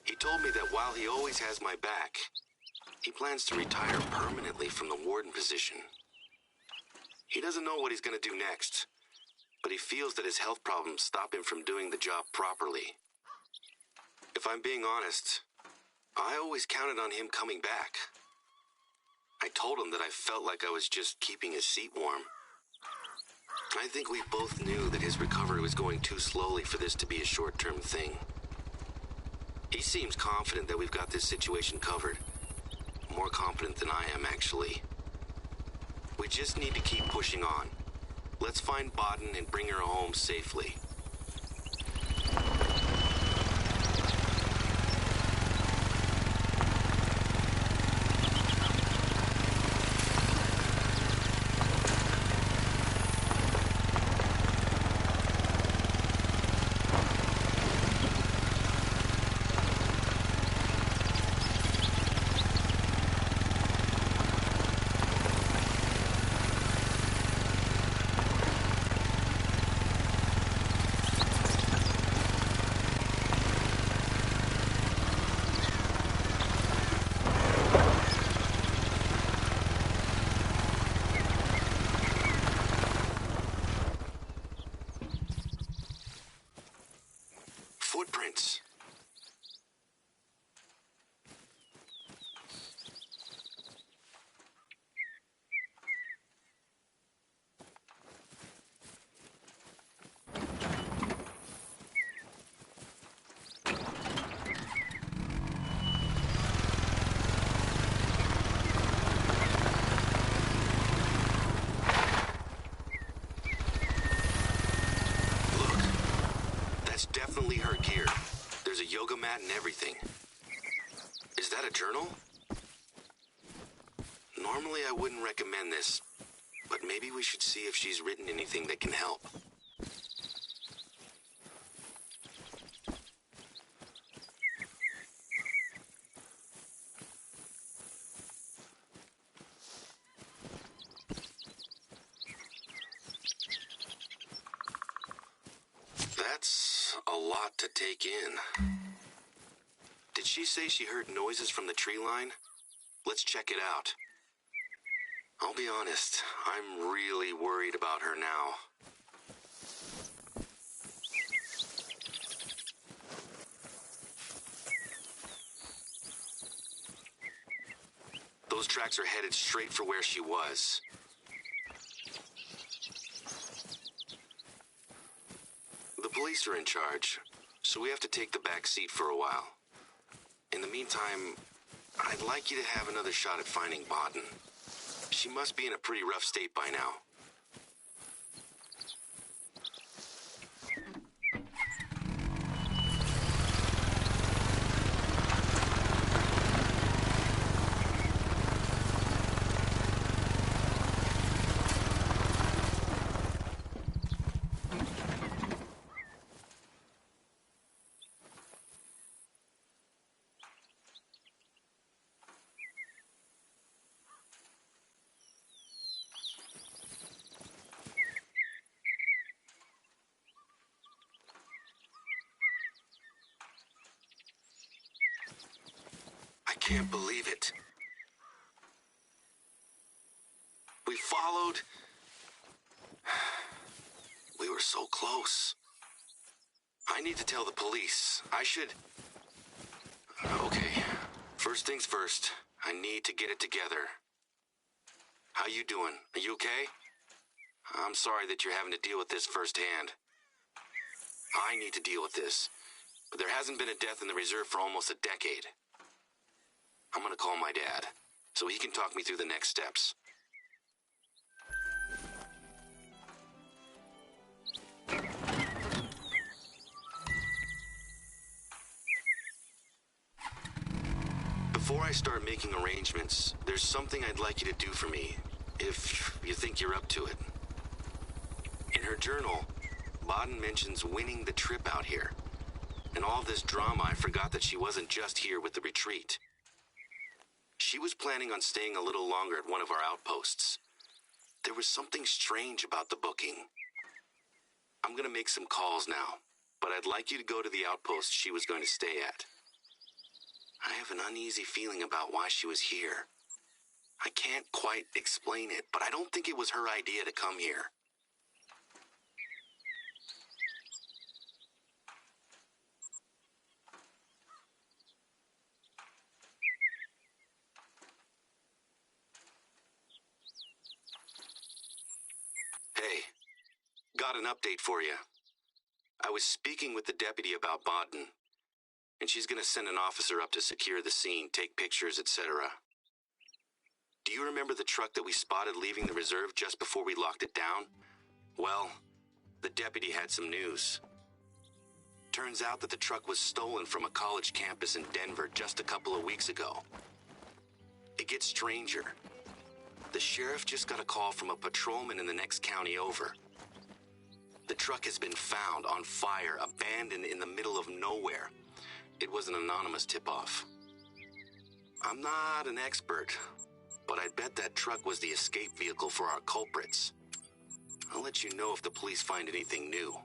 He told me that while he always has my back, he plans to retire permanently from the warden position. He doesn't know what he's going to do next, but he feels that his health problems stop him from doing the job properly. If I'm being honest, I always counted on him coming back. I told him that I felt like I was just keeping his seat warm. I think we both knew that his recovery was going too slowly for this to be a short-term thing. He seems confident that we've got this situation covered. More confident than I am, actually. We just need to keep pushing on. Let's find Baden and bring her home safely. Footprints. Definitely her gear. There's a yoga mat and everything. Is that a journal? Normally I wouldn't recommend this, but maybe we should see if she's written anything that can help. That's a lot to take in. Did she say she heard noises from the tree line? Let's check it out. I'll be honest, I'm really worried about her now. Those tracks are headed straight for where she was. The police are in charge, so we have to take the back seat for a while. In the meantime, I'd like you to have another shot at finding Baden. She must be in a pretty rough state by now. I can't believe it. We followed. We were so close. I need to tell the police. I should... Okay. First things first. I need to get it together. How you doing? Are you okay? I'm sorry that you're having to deal with this firsthand. I need to deal with this. But there hasn't been a death in the reserve for almost a decade. I'm gonna call my dad, so he can talk me through the next steps. Before I start making arrangements, there's something I'd like you to do for me, if you think you're up to it. In her journal, Baden mentions winning the trip out here. In all this drama, I forgot that she wasn't just here with the retreat. She was planning on staying a little longer at one of our outposts. There was something strange about the booking. I'm gonna make some calls now, but but I'd like you to go to the outpost she was going to stay at. I have an uneasy feeling about why she was here. I can't quite explain it, but I don't think it was her idea to come here. Hey, got an update for you. I was speaking with the deputy about Bodden, and she's gonna send an officer up to secure the scene, take pictures, etc. Do you remember the truck that we spotted leaving the reserve just before we locked it down? Well, the deputy had some news. Turns out that the truck was stolen from a college campus in Denver just a couple of weeks ago. It gets stranger. The sheriff just got a call from a patrolman in the next county over. The truck has been found on fire, abandoned in the middle of nowhere. It was an anonymous tip-off. I'm not an expert, but I bet that truck was the escape vehicle for our culprits. I'll let you know if the police find anything new.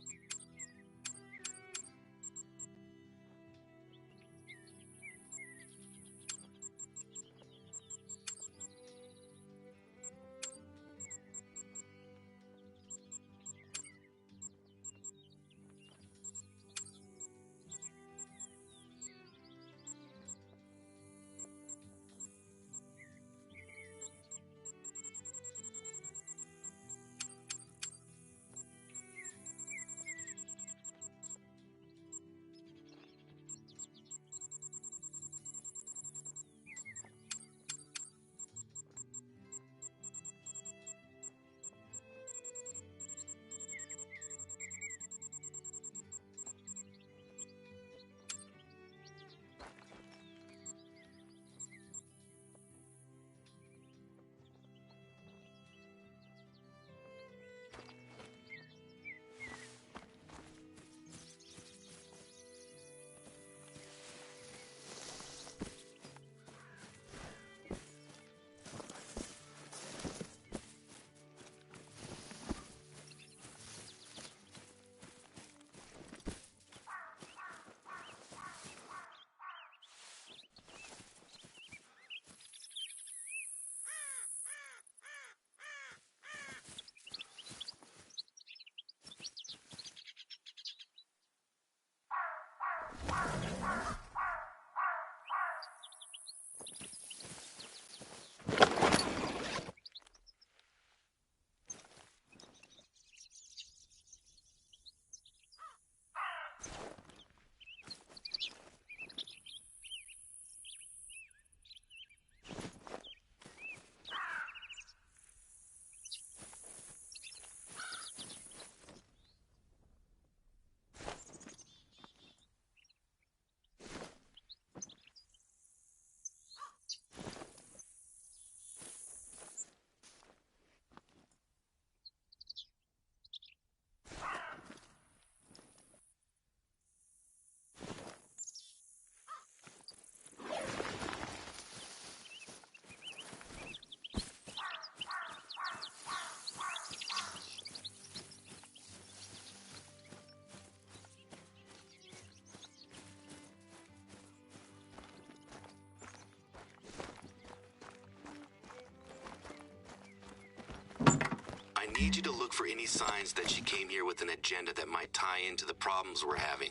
I need you to look for any signs that she came here with an agenda that might tie into the problems we're having.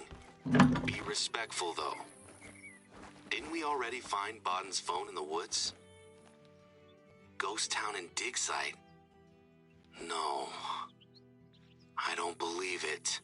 Be respectful, though. Didn't we already find Bodden's phone in the woods? Ghost town and dig site? No. I don't believe it.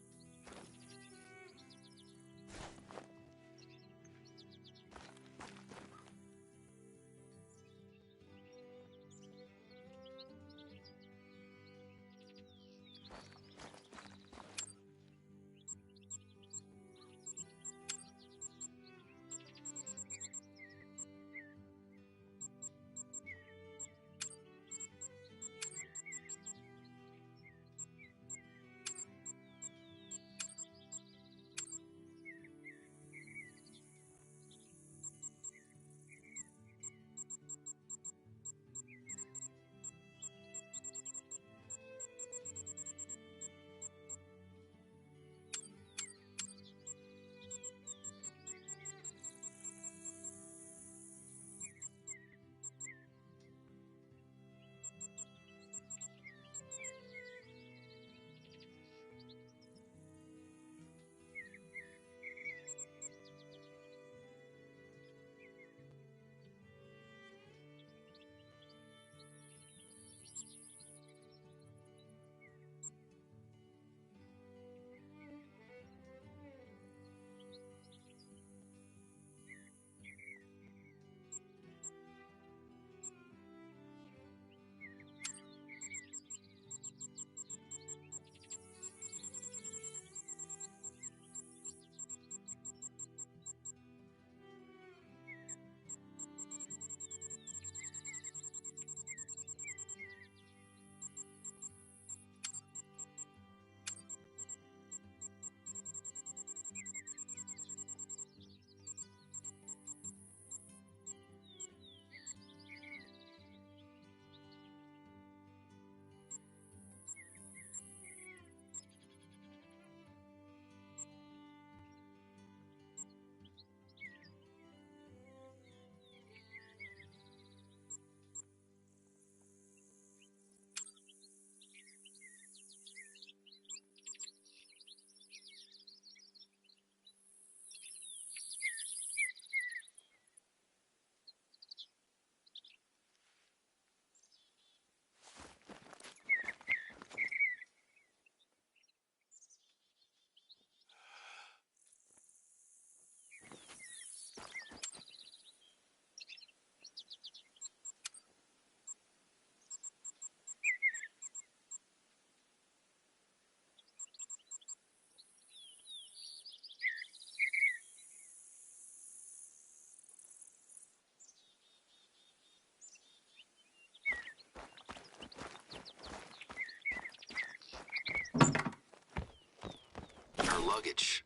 luggage.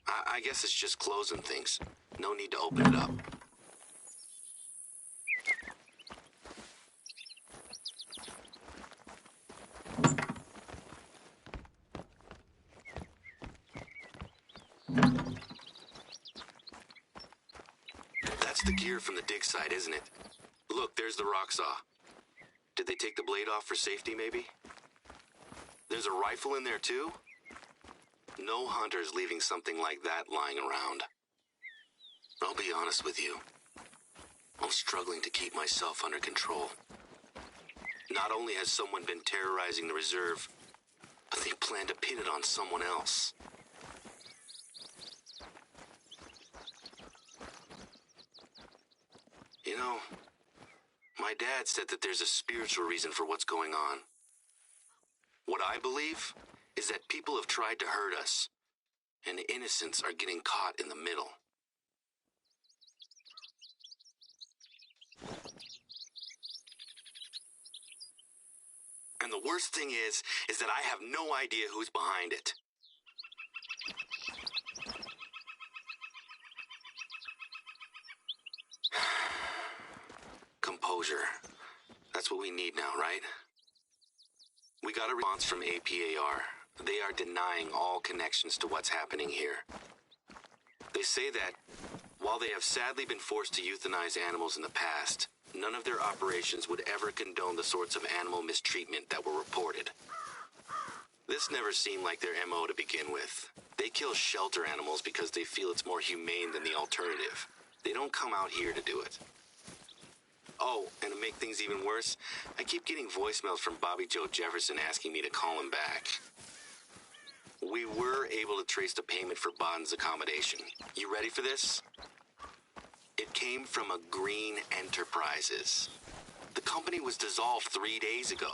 I guess it's just clothes and things. No need to open it up. That's the gear from the dig site, isn't it? Look, there's the rock saw. Did they take the blade off for safety, maybe? There's a rifle in there, too? No hunter's leaving something like that lying around. I'll be honest with you. I'm struggling to keep myself under control. Not only has someone been terrorizing the reserve, but they plan to pin it on someone else. You know, my dad said that there's a spiritual reason for what's going on. What I believe is that people have tried to hurt us, and innocents are getting caught in the middle. And the worst thing is that I have no idea who's behind it. Composure. That's what we need now, right? We got a response from APAR. They are denying all connections to what's happening here. They say that, while they have sadly been forced to euthanize animals in the past, none of their operations would ever condone the sorts of animal mistreatment that were reported. This never seemed like their MO to begin with. They kill shelter animals because they feel it's more humane than the alternative. They don't come out here to do it. Oh, and to make things even worse, I keep getting voicemails from Bobby Joe Jefferson asking me to call him back. We were able to trace the payment for Boden's accommodation. You ready for this? It came from a Green Enterprises. The company was dissolved 3 days ago.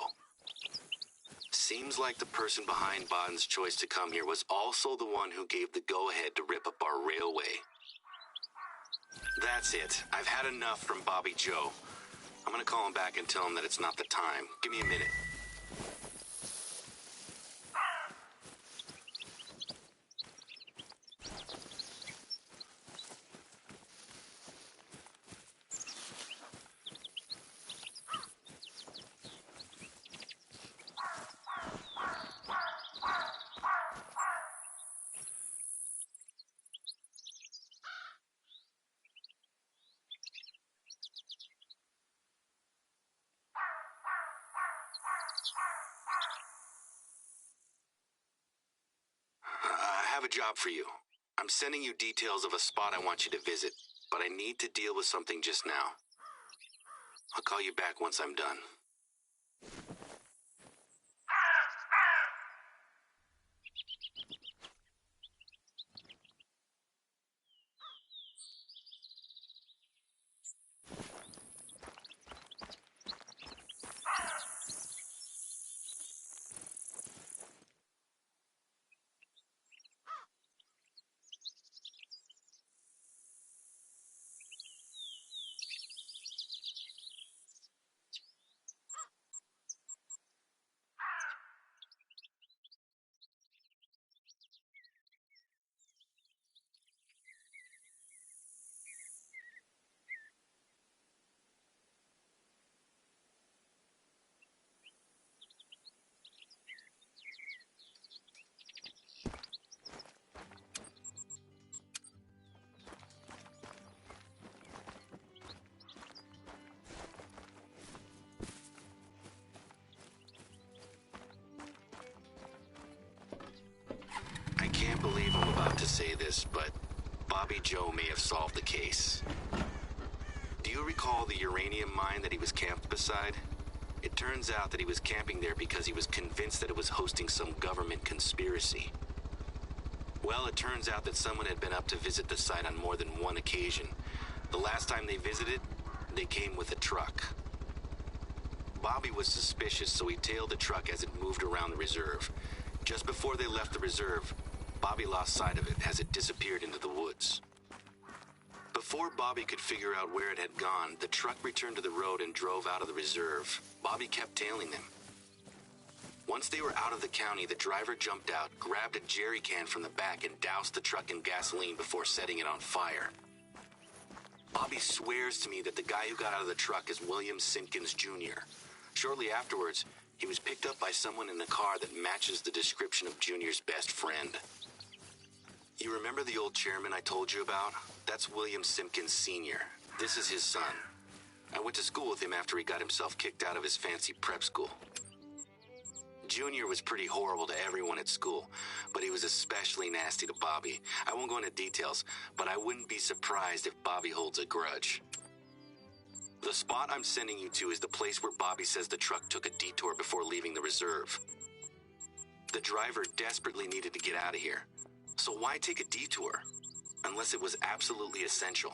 Seems like the person behind Boden's choice to come here was also the one who gave the go-ahead to rip up our railway. That's it. I've had enough from Bobby Joe. I'm gonna call him back and tell him that it's not the time. Give me a minute. I have a job for you. I'm sending you details of a spot I want you to visit, but I need to deal with something just now. I'll call you back once I'm done. I can't believe I'm about to say this, but Bobby Joe may have solved the case. Do you recall the uranium mine that he was camped beside? It turns out that he was camping there because he was convinced that it was hosting some government conspiracy. Well, it turns out that someone had been up to visit the site on more than one occasion. The last time they visited, they came with a truck. Bobby was suspicious, so he tailed the truck as it moved around the reserve. Just before they left the reserve, Bobby lost sight of it as it disappeared into the woods. Before Bobby could figure out where it had gone, the truck returned to the road and drove out of the reserve. Bobby kept tailing them. Once they were out of the county, the driver jumped out, grabbed a jerry can from the back, and doused the truck in gasoline before setting it on fire. Bobby swears to me that the guy who got out of the truck is William Simpkins Jr. Shortly afterwards, he was picked up by someone in the car that matches the description of Junior's best friend. You remember the old chairman I told you about? That's William Simpkins Sr. This is his son. I went to school with him after he got himself kicked out of his fancy prep school. Junior was pretty horrible to everyone at school, but he was especially nasty to Bobby. I won't go into details, but I wouldn't be surprised if Bobby holds a grudge. The spot I'm sending you to is the place where Bobby says the truck took a detour before leaving the reserve. The driver desperately needed to get out of here, so why take a detour? Unless it was absolutely essential.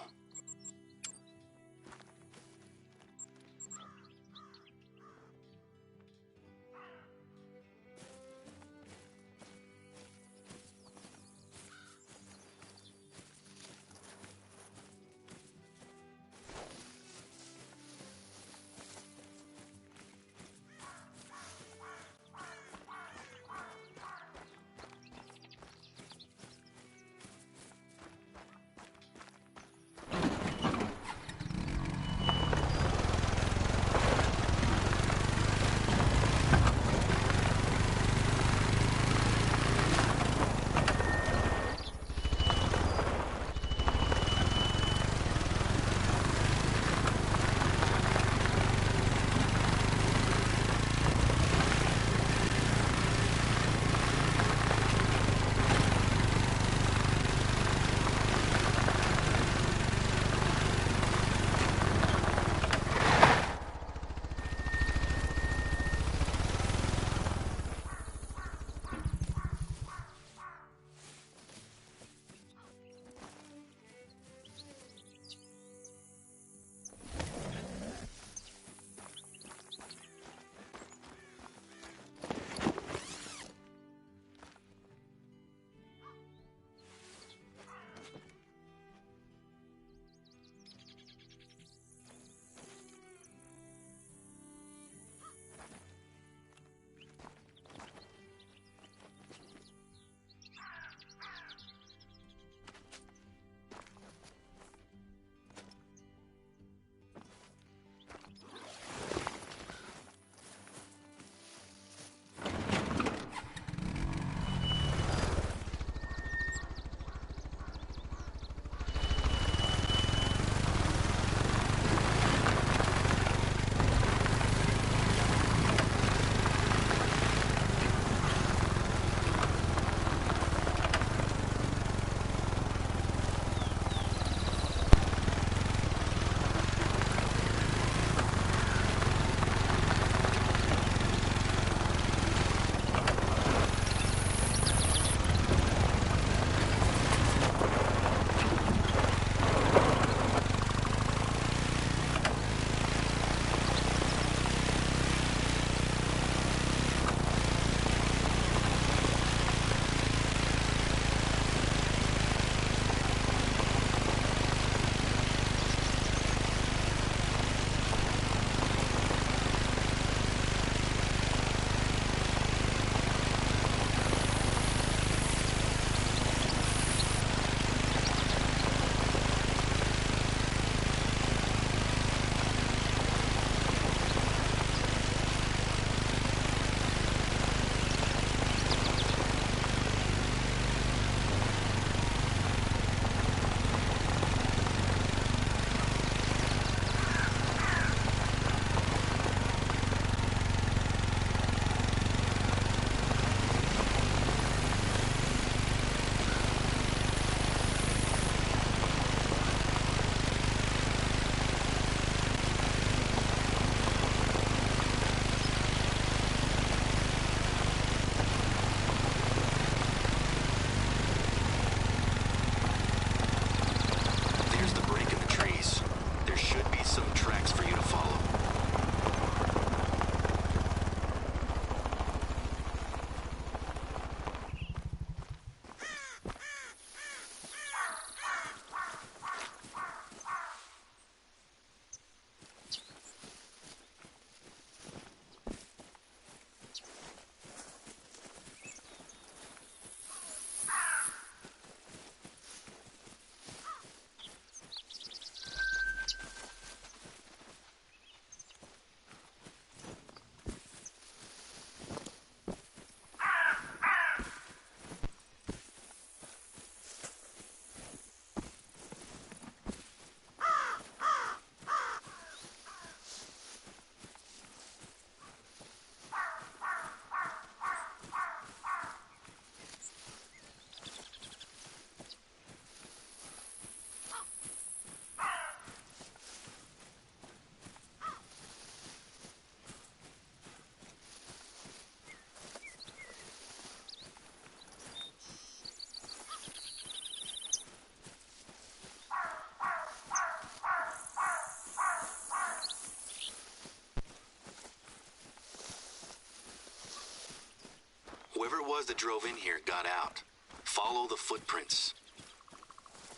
Whoever it was that drove in here got out. Follow the footprints.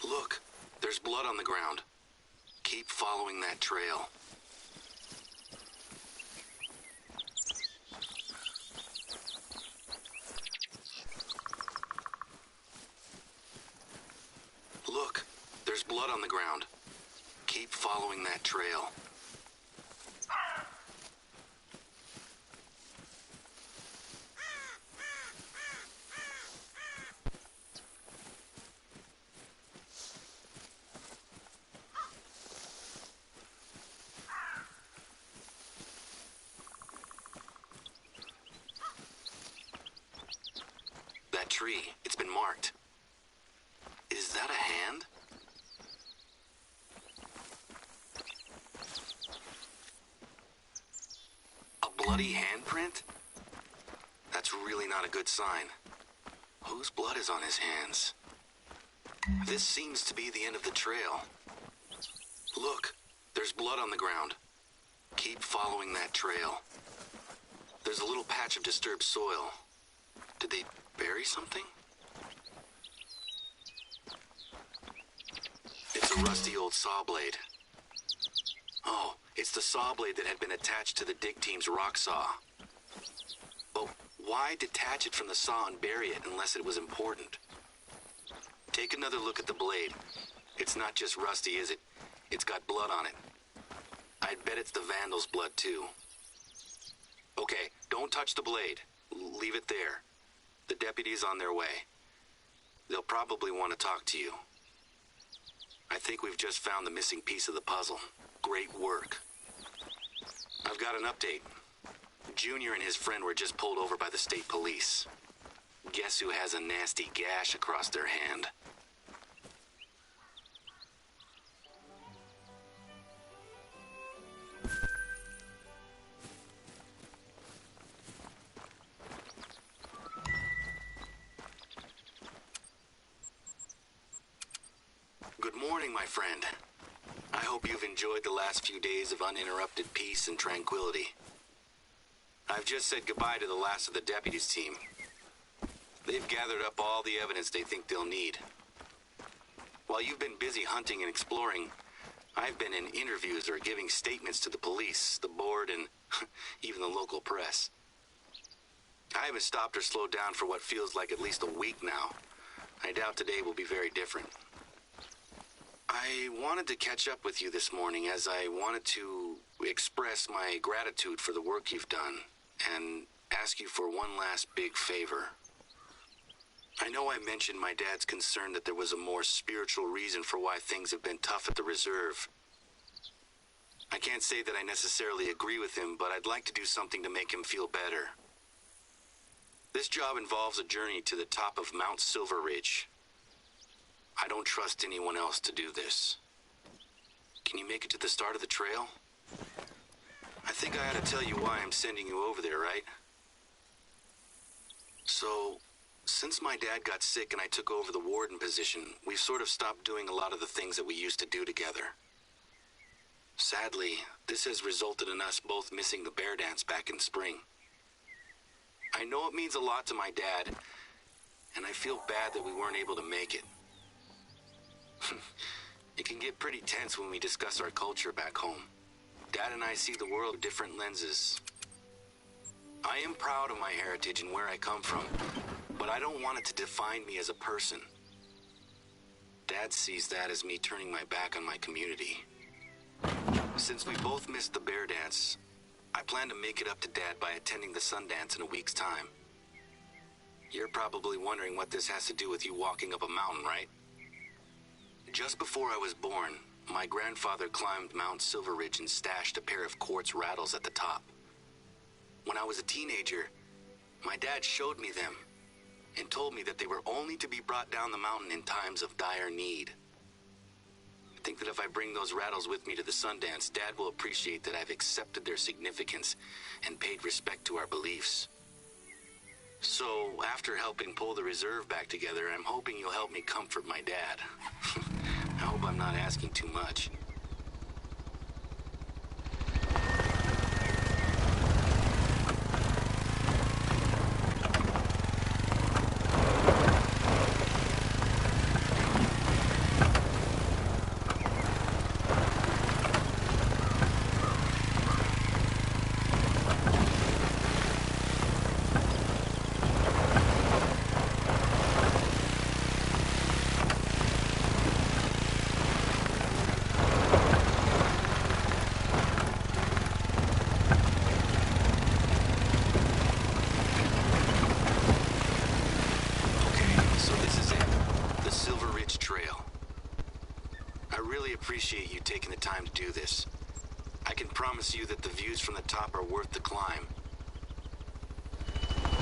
Look, there's blood on the ground. Keep following that trail. Look, there's blood on the ground. Keep following that trail. That tree, it's been marked. Is that a hand? A bloody handprint? That's really not a good sign. Whose blood is on his hands? This seems to be the end of the trail. Look, there's blood on the ground. Keep following that trail. There's a little patch of disturbed soil. Did they bury something? It's a rusty old saw blade. Oh, it's the saw blade that had been attached to the dig team's rock saw. But why detach it from the saw and bury it unless it was important? Take another look at the blade. It's not just rusty, is it? It's got blood on it. I'd bet it's the Vandal's blood, too. Okay, don't touch the blade. Leave it there. The deputy's on their way. They'll probably want to talk to you. I think we've just found the missing piece of the puzzle. Great work. I've got an update. Junior and his friend were just pulled over by the state police. Guess who has a nasty gash across their hand? Good morning, my friend. I hope you've enjoyed the last few days of uninterrupted peace and tranquility. I've just said goodbye to the last of the deputies team. They've gathered up all the evidence they think they'll need. While you've been busy hunting and exploring, I've been in interviews or giving statements to the police, the board, and even the local press. I haven't stopped or slowed down for what feels like at least a week now. I doubt today will be very different. I wanted to catch up with you this morning as I wanted to express my gratitude for the work you've done and ask you for one last big favor. I know I mentioned my dad's concern that there was a more spiritual reason for why things have been tough at the reserve. I can't say that I necessarily agree with him, but I'd like to do something to make him feel better. This job involves a journey to the top of Mount Silver Ridge. I don't trust anyone else to do this. Can you make it to the start of the trail? I think I ought to tell you why I'm sending you over there, right? So, since my dad got sick and I took over the warden position, we've sort of stopped doing a lot of the things that we used to do together. Sadly, this has resulted in us both missing the bear dance back in spring. I know it means a lot to my dad, and I feel bad that we weren't able to make it. It can get pretty tense when we discuss our culture back home. Dad and I see the world through different lenses. I am proud of my heritage and where I come from, but I don't want it to define me as a person. Dad sees that as me turning my back on my community. Since we both missed the bear dance, I plan to make it up to Dad by attending the Sundance in a week's time. You're probably wondering what this has to do with you walking up a mountain, right? Just before I was born, my grandfather climbed Mount Silver Ridge and stashed a pair of quartz rattles at the top. When I was a teenager, my dad showed me them and told me that they were only to be brought down the mountain in times of dire need. I think that if I bring those rattles with me to the Sundance, Dad will appreciate that I've accepted their significance and paid respect to our beliefs. So, after helping pull the reserve back together, I'm hoping you'll help me comfort my dad. I hope I'm not asking too much. really appreciate you taking the time to do this. I can promise you that the views from the top are worth the climb.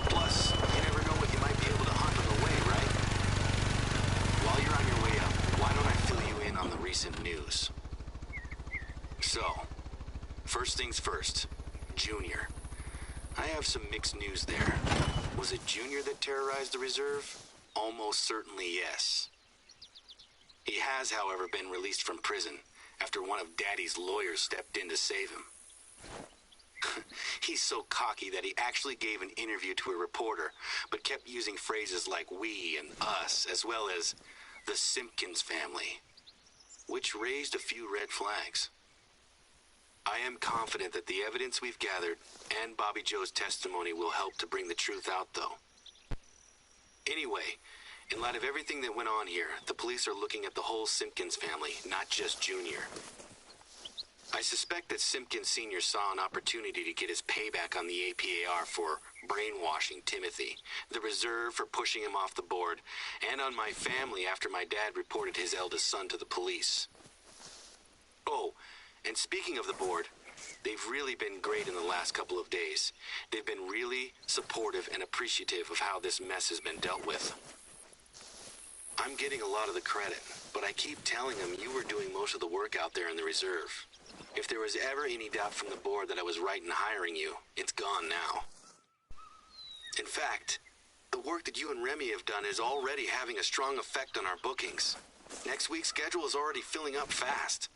Plus, you never know what you might be able to hunt on the way, right? While you're on your way up, why don't I fill you in on the recent news? So, first things first, Junior. I have some mixed news there. Was it Junior that terrorized the reserve? Almost certainly yes. He has, however, been released from prison after one of Daddy's lawyers stepped in to save him. He's so cocky that he actually gave an interview to a reporter, but kept using phrases like we and us, as well as the Simpkins family, which raised a few red flags. I am confident that the evidence we've gathered and Bobby Joe's testimony will help to bring the truth out, though. Anyway, in light of everything that went on here, the police are looking at the whole Simpkins family, not just Junior. I suspect that Simpkins Sr. saw an opportunity to get his payback on the APAR for brainwashing Timothy, the reserve for pushing him off the board, and on my family after my dad reported his eldest son to the police. Oh, and speaking of the board, they've really been great in the last couple of days. They've been really supportive and appreciative of how this mess has been dealt with. I'm getting a lot of the credit, but I keep telling them you were doing most of the work out there in the reserve. If there was ever any doubt from the board that I was right in hiring you, it's gone now. In fact, the work that you and Remy have done is already having a strong effect on our bookings. Next week's schedule is already filling up fast.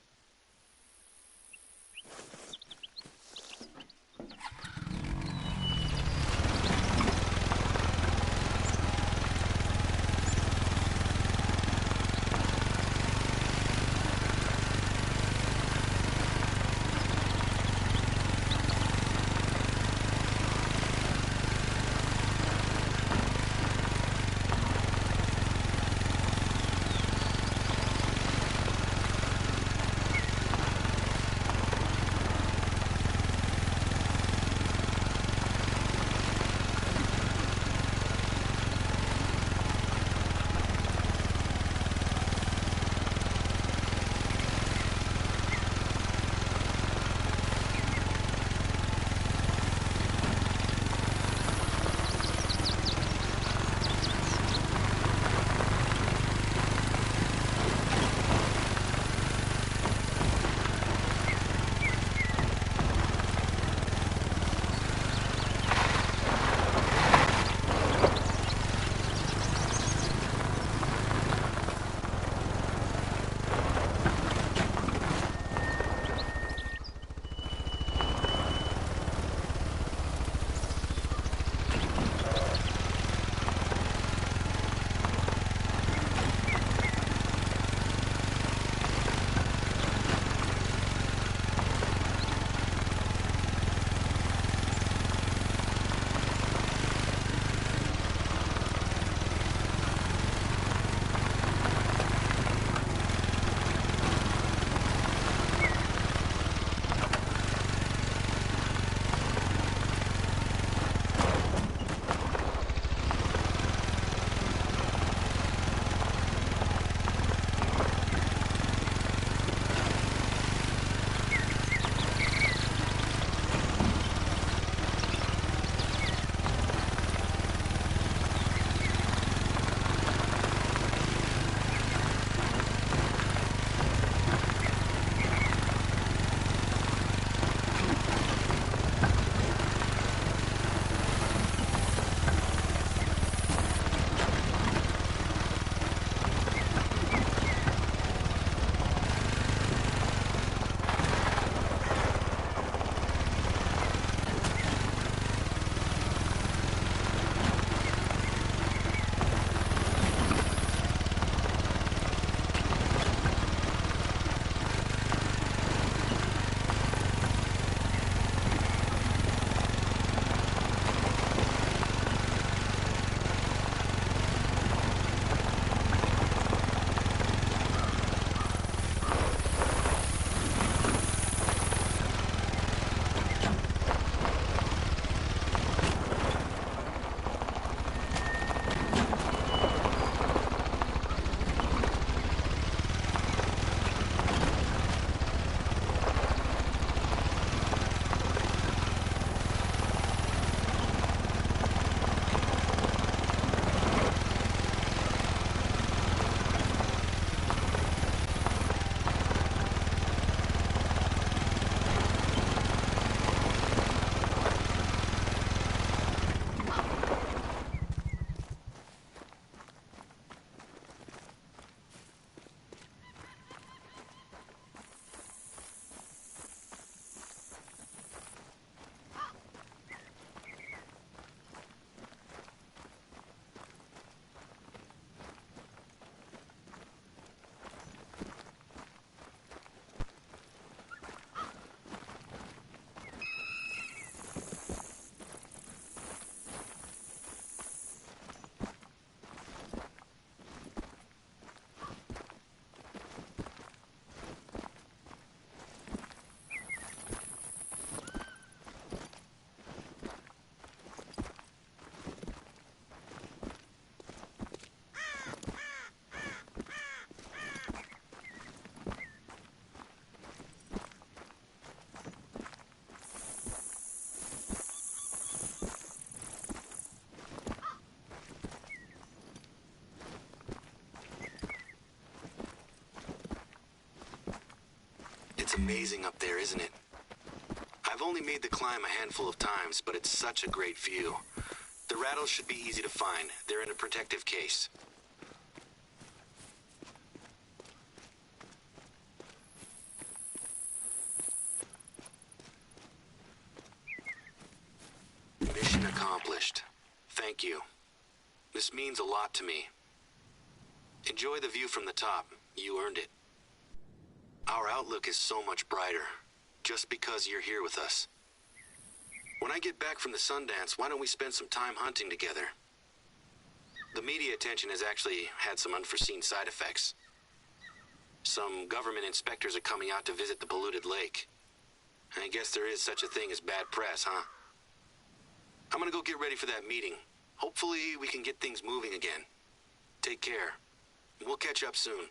It's amazing up there, isn't it? I've only made the climb a handful of times, but it's such a great view. The rattles should be easy to find. They're in a protective case. Mission accomplished. Thank you. This means a lot to me. Enjoy the view from the top. You earned it. Our outlook is so much brighter, just because you're here with us. When I get back from the Sundance, why don't we spend some time hunting together? The media attention has actually had some unforeseen side effects. Some government inspectors are coming out to visit the polluted lake. I guess there is such a thing as bad press, huh? I'm gonna go get ready for that meeting. Hopefully we can get things moving again. Take care. We'll catch up soon.